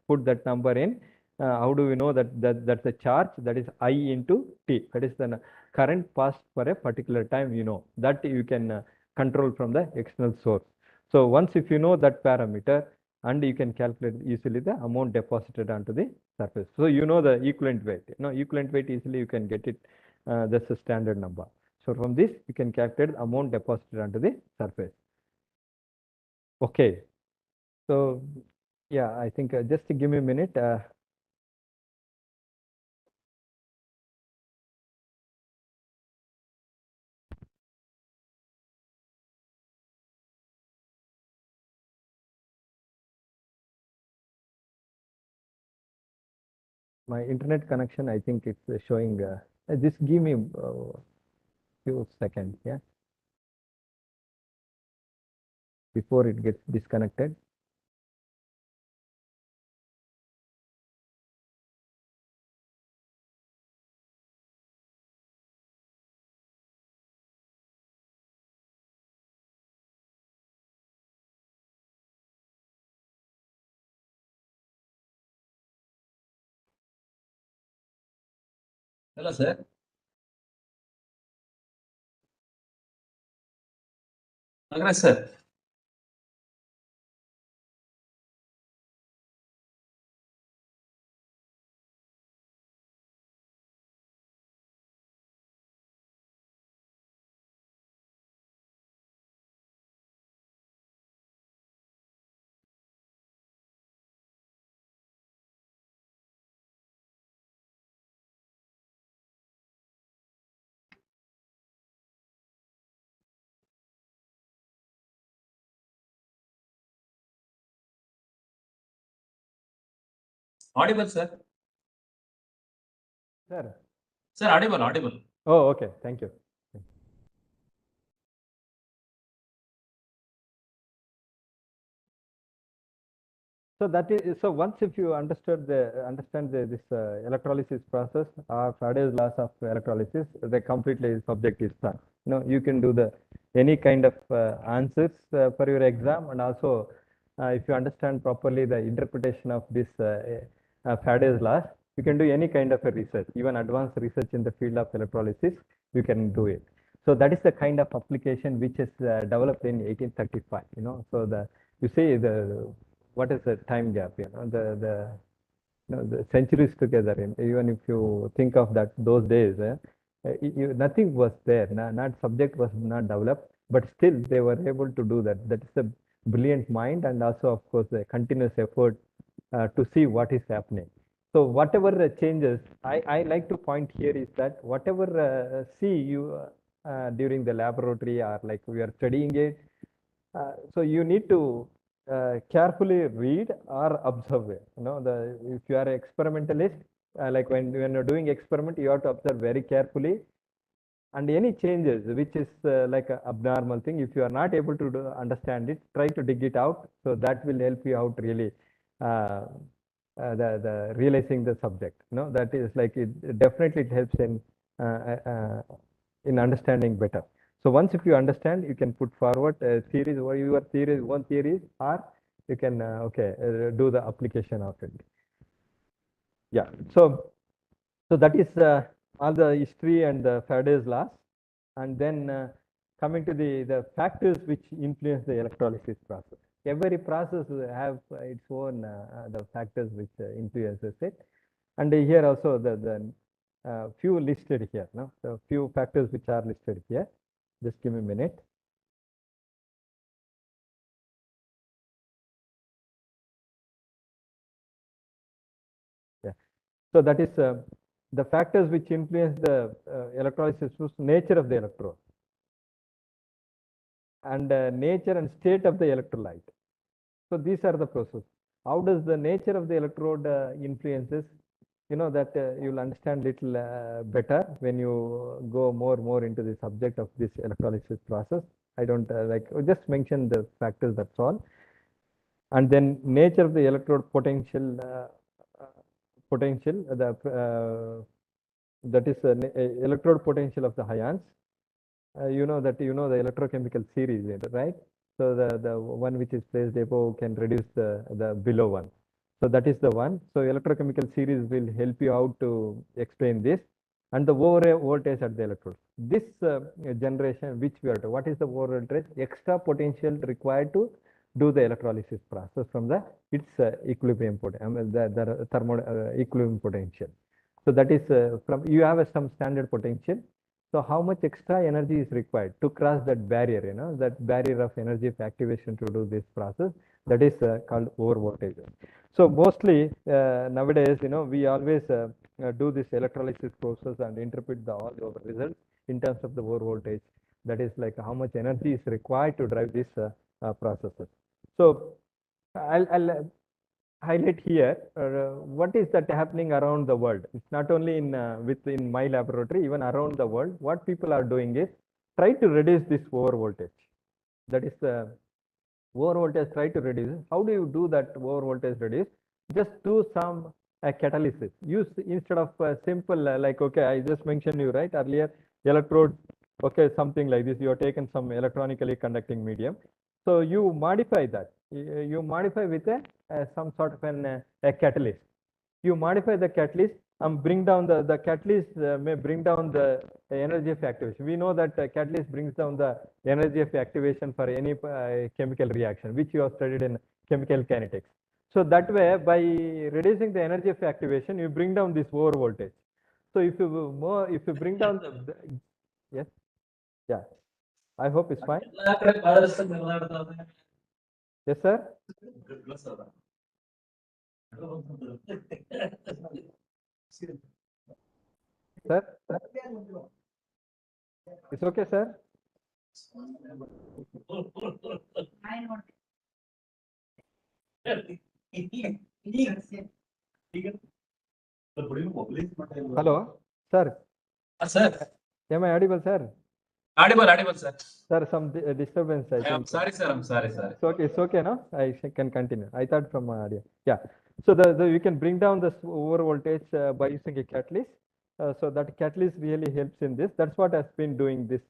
put that number in? How do we know that's a charge? That is I into T. That is the current passed for a particular time, that you can control from the external source. So once if you know that parameter, and you can calculate easily the amount deposited onto the surface. So you know the equivalent weight. Equivalent weight easily you can get it. That's a standard number. So from this you can calculate the amount deposited onto the surface. Okay. So yeah, I think just give me a minute. My internet connection, I think it's showing. Just give me a few seconds, yeah, before it gets disconnected. Hello, sir. Nagaraj, sir. Audible, sir. Sir. Sir, audible. Oh, okay. Thank you. So that is so once if you understand this electrolysis process or Faraday's laws of electrolysis, the completely subject is done. You can do the any kind of answers for your exam, and also if you understand properly the interpretation of this Faraday's laws, you can do any kind of a research, even advanced research in the field of electrolysis, you can do it. So that is the kind of application which is developed in 1835. So you see what is the time gap? The centuries together. Even if you think of that those days, nothing was there. Not subject was not developed, but still they were able to do that. That is a brilliant mind, and also of course the continuous effort to see what is happening. So whatever changes, I like to point here is that whatever see you during the laboratory or like we are studying it, so you need to carefully read or observe it. If you are an experimentalist, like when you're doing experiment, you have to observe very carefully, and any changes which is like a abnormal thing, if you are not able to understand it, try to dig it out. So that will help you out really uh, the realizing the subject. That is like it definitely it helps in understanding better. So once if you understand, you can put forward theories or your theories, one theory, or you can do the application of it. Yeah. So that is all the history and the Faraday's laws, and then coming to the factors which influence the electrolysis process. Every process have its own the factors which influences it, and here also the few listed here. The few factors which are listed here. Just give me a minute. Yeah. So that is the factors which influence the electrolysis nature of the electrode and nature and state of the electrolyte. So these are the processes. How does the nature of the electrode influences? That you'll understand little better when you go more into the subject of this electrolysis process. I don't just mention the factors, that's all. And then nature of the electrode potential, that is electrode potential of the ions. That the electrochemical series, right? So the one which is placed above can reduce the below one. So that is the one. So electrochemical series will help you out to explain this. And the over voltage at the electrode. This generation, which we are to, what is the over voltage? Extra potential required to do the electrolysis process from its equilibrium potential, the thermo equilibrium potential. So that is from you have some standard potential. So how much extra energy is required to cross that barrier, that barrier of energy of activation to do this process, that is called over voltage. So mostly nowadays, we always do this electrolysis process and interpret all the results in terms of the over voltage. That is like how much energy is required to drive this processes. So I'll highlight here what is that happening around the world. It's not only within my laboratory, even around the world. What people are doing is try to reduce this over voltage. That is the over voltage. Try to reduce. How do you do that over voltage reduce? Just do some catalysis. Use instead of simple like I just mentioned you right earlier electrode. Something like this. You have taken some electronically conducting medium. So you modify that. You modify with some sort of a catalyst. You modify the catalyst and bring down the catalyst may bring down the energy of activation. We know that catalyst brings down the energy of activation for any chemical reaction, which you have studied in chemical kinetics. So that way, by reducing the energy of activation, you bring down this over voltage. So if you bring down yes, yeah, I hope it's fine. Yes, sir. Sir, it's okay, sir. Hello, sir. Sir, Am I audible, sir? Audible, sir. Sir, some disturbance, I I am think. sorry, sir. I'm sorry, sorry. It's okay, no? Can continue. I thought from audio. Yeah. So you can bring down the over voltage by using a catalyst. So that catalyst really helps in this. That's what has been doing this.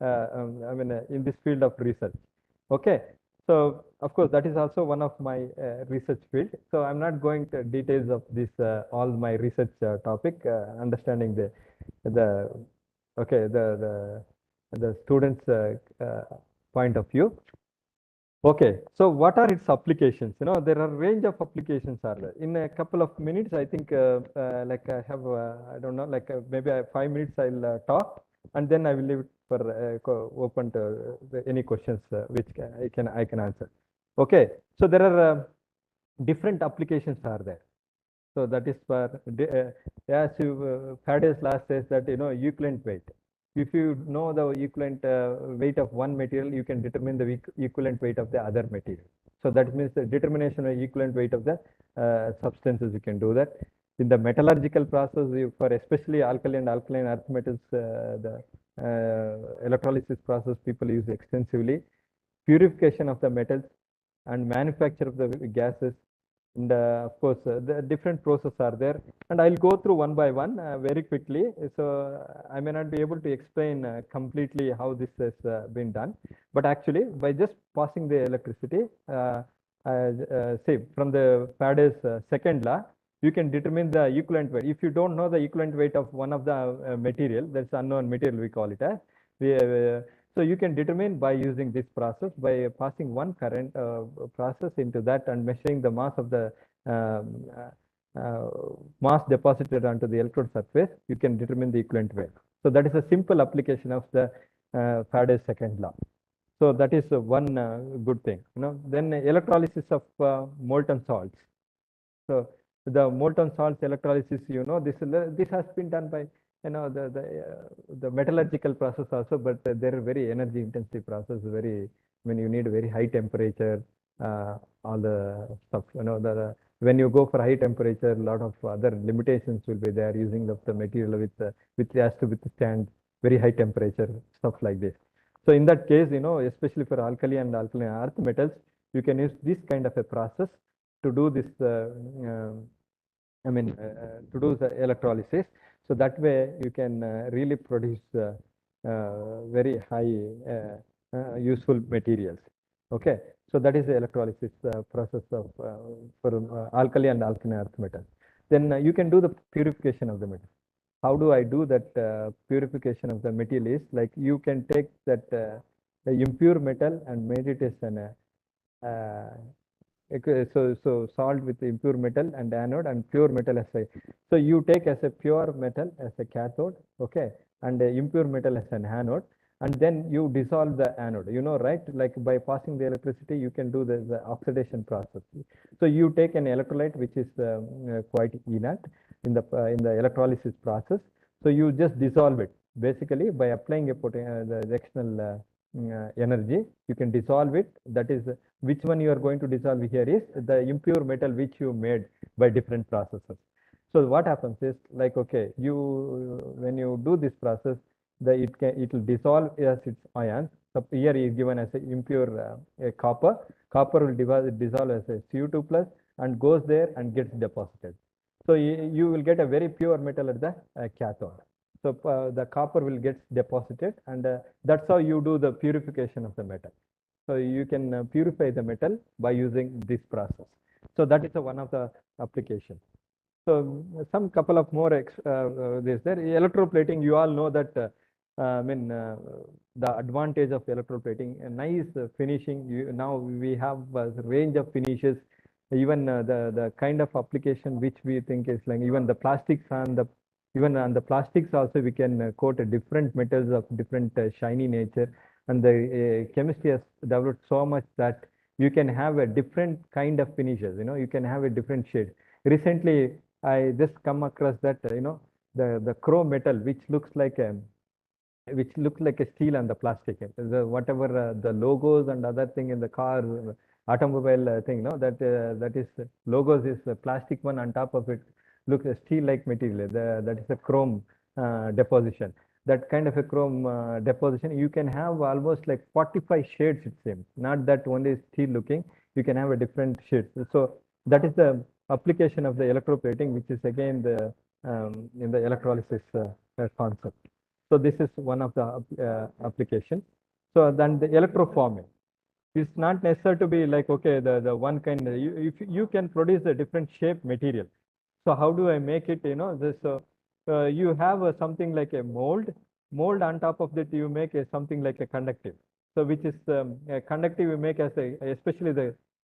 In this field of research. Okay. So of course, that is also one of my research field. So I'm not going to details of this all my research topic. Understanding the okay the students' point of view. Okay, so what are its applications? There are a range of applications are there. In a couple of minutes, I think, like I have, I don't know, like maybe 5 minutes I'll talk, and then I will leave it for open to any questions which I can answer. Okay, so there are different applications are there. So that is for as Faraday's law says that equivalent weight. If you know the equivalent weight of one material, you can determine the equivalent weight of the other material. So that means the determination of equivalent weight of the substances. You can do that in the metallurgical process. For especially alkali and alkaline earth metals, the electrolysis process people use extensively. Purification of the metals and manufacture of the gases. And of course, the different processes are there. And I'll go through one by one very quickly. So I may not be able to explain completely how this has been done. But actually, by just passing the electricity, say from the Faraday's second law, you can determine the equivalent weight. If you don't know the equivalent weight of one of the material, that's unknown material, we call it as. So you can determine by using this process, by passing one current process into that and measuring the mass of the um, mass deposited onto the electrode surface, you can determine the equivalent weight. So that is a simple application of the Faraday's second law. So that is one good thing. Then electrolysis of molten salts. So the molten salts electrolysis, this has been done by the metallurgical process also, but they're very energy intensive process. When you need very high temperature, all the stuff. When you go for high temperature, a lot of other limitations will be there using the material which has to withstand very high temperature, stuff like this. So in that case, especially for alkali and alkaline earth metals, you can use this kind of a process to do this. To do the electrolysis. So that way you can really produce very high useful materials. Okay, so that is the electrolysis process of for alkali and alkaline earth metal. Then you can do the purification of the metal. How do I do that purification of the metal is like you can take that impure metal and made it as an so salt with impure metal and anode and pure metal as a. So you take as a pure metal as a cathode, okay, and impure metal as an anode, and then you dissolve the anode. Right? Like by passing the electricity, you can do the oxidation process. So you take an electrolyte which is quite inert in the electrolysis process. So you just dissolve it basically by applying the external energy. You can dissolve it. That is which one you are going to dissolve here is the impure metal which you made by different processes. So what happens is like, okay, when you do this process, it will dissolve as its ions. So here is given as a impure copper. Copper will dissolve as a Cu2 plus and goes there and gets deposited. So you will get a very pure metal at the cathode. So the copper will get deposited, and that's how you do the purification of the metal. So you can purify the metal by using this process. So that is one of the applications. So some couple of more this there electroplating. You all know that the advantage of electroplating, a nice finishing. Now we have a range of finishes. Even the kind of application which we think is like even the plastics and the plastics also we can coat different metals of different shiny nature, and the chemistry has developed so much that you can have a different kind of finishes. You can have a different shade. Recently I just come across that the chrome metal which looks like a steel and the plastic. Whatever the logos and other thing in the car automobile thing, that is logos is the plastic one on top of it looks a steel like material. That is a chrome deposition. that kind of a chrome deposition, you can have almost like 45 shades, it seems. Not that only steel looking, you can have a different shades. So that is the application of the electroplating, which is again the in the electrolysis concept. So this is one of the application. So then the electroforming. It's not necessary to be like, okay, the one kind, if you can produce a different shape material. So how do I make it, this, you have something like a mold on top of that, you make something like a conductive. So which is a conductive you make as a, especially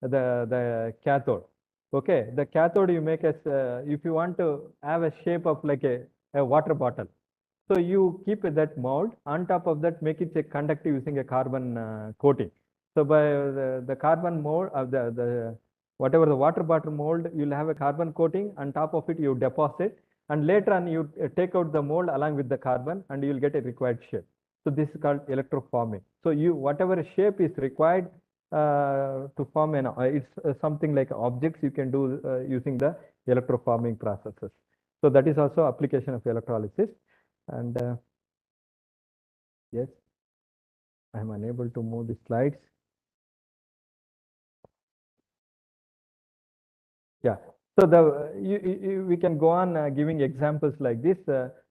the cathode. Okay, the cathode you make as, if you want to have a shape of like a water bottle. So you keep that mold, on top of that, make it a conductive using a carbon coating. So by the carbon mold of whatever the water bottle mold, you'll have a carbon coating. On top of it, you deposit, and later on you take out the mold along with the carbon, and you'll get a required shape. So this is called electroforming. So you whatever shape is required to form an it's something like objects you can do using the electroforming processes. So that is also application of electrolysis. And yes, I am unable to move the slides. Yeah. So we can go on giving examples like this.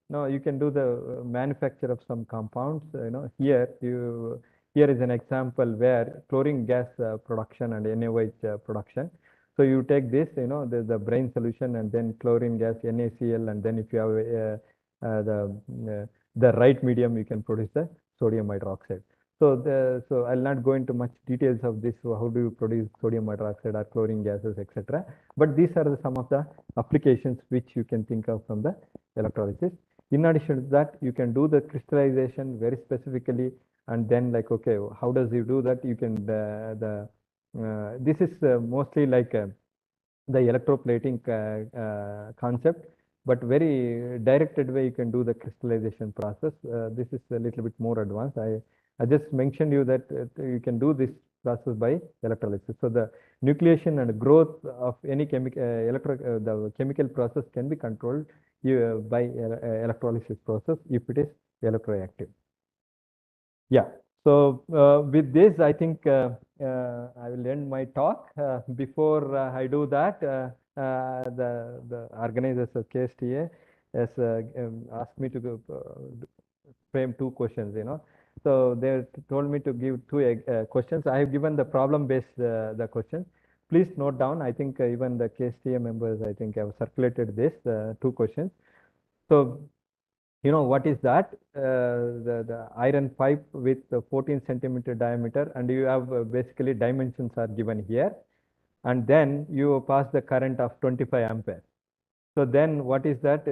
Now you can do the manufacture of some compounds. Here is an example where chlorine gas production and NaOH production. So you take this, the brine solution, and then chlorine gas, NaCl, and then if you have the right medium, you can produce the sodium hydroxide. So I'll not go into much details of this. How do you produce sodium hydroxide or chlorine gases, etc. But these are some of the applications which you can think of from the electrolysis. In addition to that, you can do the crystallization very specifically, and then like, okay, how does you do that? You can this is mostly like the electroplating concept, but very directed way you can do the crystallization process. This is a little bit more advanced. I just mentioned you that you can do this process by electrolysis. So the nucleation and growth of any the chemical process can be controlled by electrolysis process if it is electroactive. Yeah. So with this, I think I will end my talk. Before I do that, the organizers of KSTA has asked me to frame two questions. So they told me to give two questions. I have given the problem-based the questions. Please note down. I think even the KSTA members, I think, have circulated this two questions. So what is that? The iron pipe with 14 centimeter diameter, and you have basically dimensions are given here, and then you pass the current of 25 amperes. So then what is that?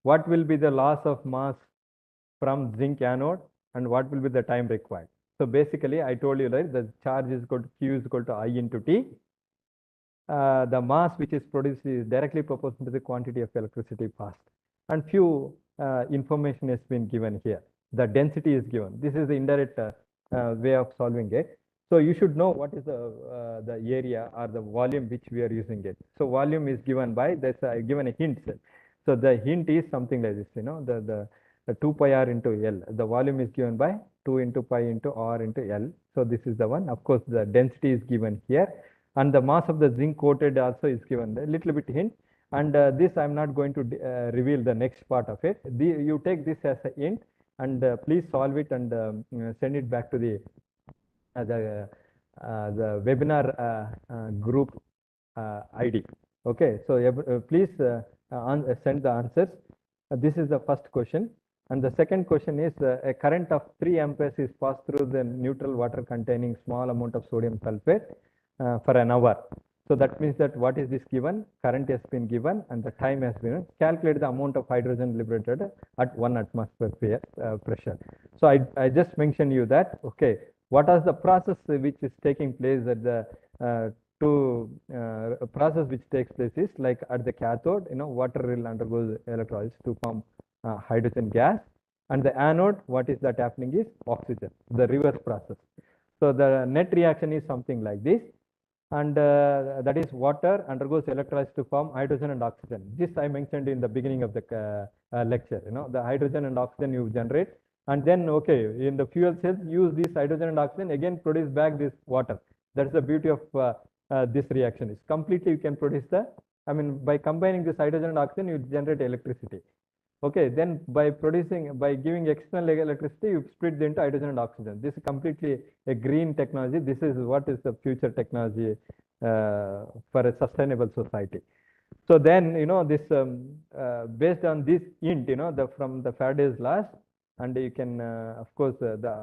What will be the loss of mass from zinc anode, and what will be the time required? So basically, I told you, right, the charge is equal to Q is equal to I into T. The mass which is produced is directly proportional to the quantity of electricity passed. And few information has been given here. The density is given. This is the indirect way of solving it. So you should know what is the area or the volume which we are using it. So volume is given by this. Given a hint. So the hint is something like this. The 2 pi r into L. The volume is given by 2 into pi into r into L. So this is the one. Of course, the density is given here. And the mass of the zinc coated also is given, a little bit hint. And this I'm not going to reveal the next part of it. You take this as a hint, and please solve it and send it back to the webinar group ID. Okay, so please send the answers. This is the first question. And the second question is a current of 3 amperes is passed through the neutral water containing small amount of sodium sulfate for an hour. So that means that what is this given? Current has been given and the time has been. Calculate the amount of hydrogen liberated at 1 atmosphere pressure. So I just mentioned you that, okay, what is the process which is taking place at the process which takes place is like at the cathode, water will undergo electrolysis to form hydrogen gas, and the anode, what is that happening is oxygen, the reverse process. So the net reaction is something like this. and that is water undergoes electrolysis to form hydrogen and oxygen. This I mentioned in the beginning of the lecture. The hydrogen and oxygen you generate, and then okay, in the fuel cells use this hydrogen and oxygen again produce back this water. That's the beauty of this reaction. Is completely you can produce I mean, by combining this hydrogen and oxygen, you generate electricity. Okay, then by giving external electricity, you split into hydrogen and oxygen. This is completely a green technology. This is what is the future technology for a sustainable society. So then, this based on this hint, from the Faraday's laws, and you can, of course, the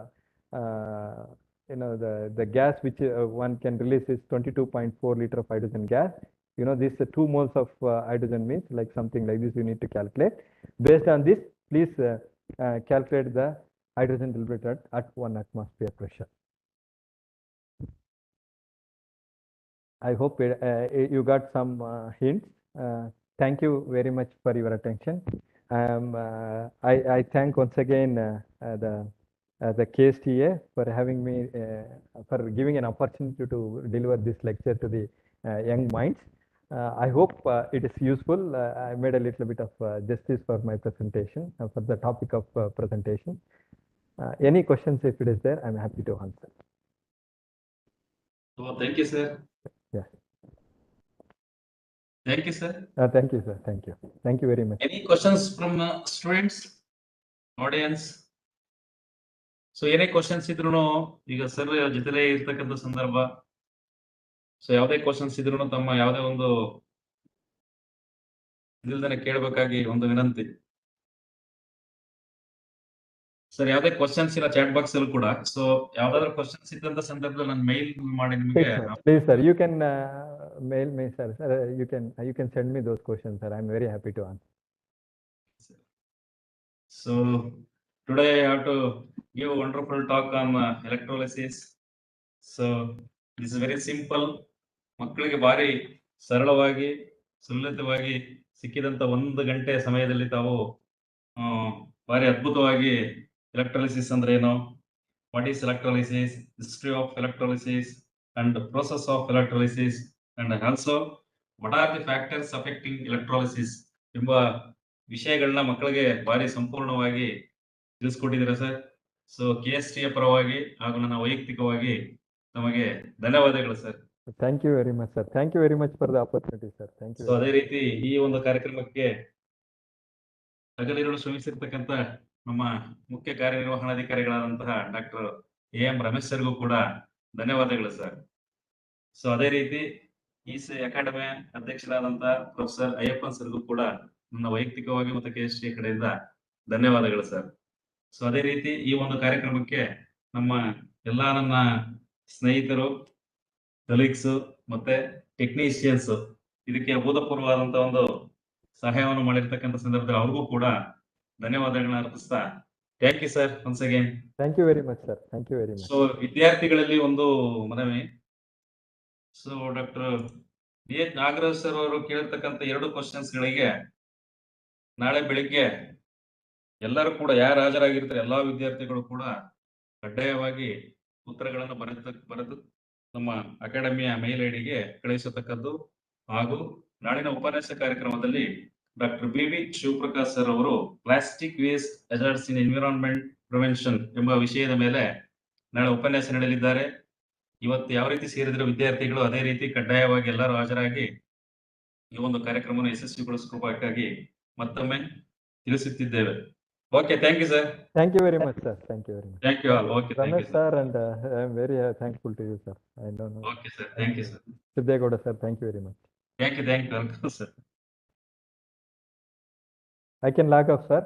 gas which one can release is 22.4 liter of hydrogen gas. This 2 moles of hydrogen means like something like this you need to calculate. Based on this, please calculate the hydrogen delivered at 1 atmosphere pressure. I hope you got some hints. Thank you very much for your attention. I thank once again the KSTA for having me, for giving an opportunity to deliver this lecture to the young minds. I hope it is useful. I made a little bit of justice for my presentation, for the topic of presentation. Any questions, if it is there, I'm happy to answer. So thank you, sir. Yeah. Thank you, sir. Thank you, sir. Thank you. Thank you very much. Any questions from students, audience? So ಏನೇ questions ಇದ್ರು ಈಗ sir ಜೊತೆಲೇ ಇರ್ತಕ್ಕಂಥ ಸಂದರ್ಭ. So ಯಾವುದೇ questions ಇದ್ರು ತಮ್ಮ ಯಾವುದೇ ಒಂದು ಇದಿಲ್ದೇನೆ ಕೇಳಬೇಕಾಗಿ ಒಂದು ವಿನಂತಿ. ಸರ್ ಯಾವುದೇ ಕ್ವಶನ್ಸ್ ಇಲ್ಲ ಚಾಟ್ ಬಾಕ್ಸ್ ಅಲ್ಲಿ ಕೂಡ. ಸೊ ಯಾವ್ದಾದ್ರು ಕ್ವಶನ್ಸ್ ಇದ್ದಂತ ಸಂದರ್ಭದಲ್ಲಿ ನಾನು ಮೇಲ್ ಮಾಡಿ ನಿಮಗೆ. Please, sir, you can mail me, sir. You can send me those questions, sir. I'm very happy to answer. So today I have to give a wonderful talk on electrolysis. So this is very simple. ಮಕ್ಕಳಿಗೆ ಭಾರಿ ಸರಳವಾಗಿ ಸುಲಲಿತವಾಗಿ ಸಿಕ್ಕಿದಂತ 1 ಗಂಟೆ ಸಮಯದಲ್ಲಿ ತಾವು ಭಾರಿ ಅದ್ಭುತವಾಗಿ electrolysis ಅಂದ್ರೆ ಏನು, what is electrolysis, history of electrolysis and process of electrolysis and also what are the factors affecting electrolysis ಎಂಬ ವಿಷಯಗಳನ್ನ ಮಕ್ಕಳಿಗೆ ಭಾರಿ ಸಂಪೂರ್ಣವಾಗಿ ತಿಳಿಸ್ಕೊಟ್ಟಿದ್ದೀರಾ ಸರ್. ಸೊ KSTಯ ಪರವಾಗಿ ಹಾಗೂ ನನ್ನ ವೈಯಕ್ತಿಕವಾಗಿ ನಮಗೆ ಧನ್ಯವಾದಗಳು sir. Thank you very much, sir. Thank you very much for the opportunity, sir. Thank you. So ಅದೇ ರೀತಿ ಈ ಒಂದು ಕಾರ್ಯಕ್ರಮಕ್ಕೆ ಹಗಲಿರುಳು ಶ್ರಮಿಸಿರ್ತಕ್ಕಂಥ ನಮ್ಮ ಮುಖ್ಯ ಕಾರ್ಯನಿರ್ವಹಣಾಧಿಕಾರಿಗಳಾದಂತಹ ಡಾಕ್ಟರ್ AM ರಮೇಶ್ ಸರ್ಗೂ ಕೂಡ ಧನ್ಯವಾದಗಳು ಸರ್. ಸೊ ಅದೇ ರೀತಿ ಈ ಅಕಾಡೆಮಿ ಅಧ್ಯಕ್ಷರಾದಂತಹ ಪ್ರೊಫೆಸರ್ ಅಯ್ಯಪ್ಪನ್ ಸರ್ಗೂ ಕೂಡ ನನ್ನ ವೈಯಕ್ತಿಕವಾಗಿ ಮತ್ತು KST ಕಡೆಯಿಂದ ಧನ್ಯವಾದಗಳು ಸರ್. ಸೊ ಅದೇ ರೀತಿ ಈ ಒಂದು ಕಾರ್ಯಕ್ರಮಕ್ಕೆ ನಮ್ಮ ಎಲ್ಲಾ ನನ್ನ ಸ್ನೇಹಿತರು, ಕಲೀಗ್ಸ್ ಮತ್ತೆ ಟೆಕ್ನಿಷಿಯನ್ಸ್ ಇದಕ್ಕೆ ಅಭೂತಪೂರ್ವವಾದಂತಹ ಒಂದು ಸಹಾಯವನ್ನು ಮಾಡಿರ್ತಕ್ಕಂಥ ಸಂದರ್ಭದಲ್ಲಿ ಅವ್ರಿಗೂ ಕೂಡ ಧನ್ಯವಾದಗಳನ್ನ ಅರ್ಪಿಸ್ತಾ thank you sir once again. Thank you very much sir. Thank you very much. So ವಿದ್ಯಾರ್ಥಿಗಳಲ್ಲಿ ಒಂದು ಮನವಿ. ಸೊ ಡಾಕ್ಟರ್ ನಾಗರಾಜ್ ಸರ್ ಅವರು ಕೇಳಿರ್ತಕ್ಕಂಥ 2 ಕ್ವಶನ್ಸ್ ಗಳಿಗೆ ನಾಳೆ ಬೆಳಿಗ್ಗೆ ಎಲ್ಲರೂ ಕೂಡ ಯಾರು ಹಾಜರಾಗಿರ್ತಾರೆ ಎಲ್ಲಾ ವಿದ್ಯಾರ್ಥಿಗಳು ಕೂಡ ಕಡ್ಡಾಯವಾಗಿ ಉತ್ತರಗಳನ್ನು ಬರೆದು ನಮ್ಮ ಅಕಾಡೆಮಿಯ ಮೇಲ್ ಐಡಿಗೆ ಕಳುಹಿಸತಕ್ಕದ್ದು. ಹಾಗೂ ನಾಳಿನ ಉಪನ್ಯಾಸ ಕಾರ್ಯಕ್ರಮದಲ್ಲಿ ಡಾಕ್ಟರ್ BV ಶಿವಪ್ರಕಾಶ್ ಸರ್ ಅವರು ಪ್ಲಾಸ್ಟಿಕ್ ವೇಸ್ಟ್ ಹಜಾರ್ಡ್ಸ್ ಇನ್ ಎನ್ವಿರಾನ್ಮೆಂಟ್ ಪ್ರಿವೆನ್ಷನ್ ಎಂಬ ವಿಷಯದ ಮೇಲೆ ನಾಳೆ ಉಪನ್ಯಾಸ ನೀಡಲಿದ್ದಾರೆ. ಇವತ್ತು ಯಾವ ರೀತಿ ಸೇರಿದ್ರೆ ವಿದ್ಯಾರ್ಥಿಗಳು ಅದೇ ರೀತಿ ಕಡ್ಡಾಯವಾಗಿ ಎಲ್ಲರೂ ಹಾಜರಾಗಿ ಈ ಒಂದು ಕಾರ್ಯಕ್ರಮವನ್ನು ಯಶಸ್ವಿಗೊಳಿಸಬೇಕಾಗಿ ಮತ್ತೊಮ್ಮೆ ತಿಳಿಸುತ್ತಿದ್ದೇವೆ. Okay, thank you, sir. Thank you very much, sir. Thank you very much. Thank you all. Okay, thank you, sir. And I am very thankful to you, sir. I don't know. Okay, sir. Thank you, sir. Siddhegowda, sir. Thank you very much. Thank you. Welcome, sir. I can log off, sir.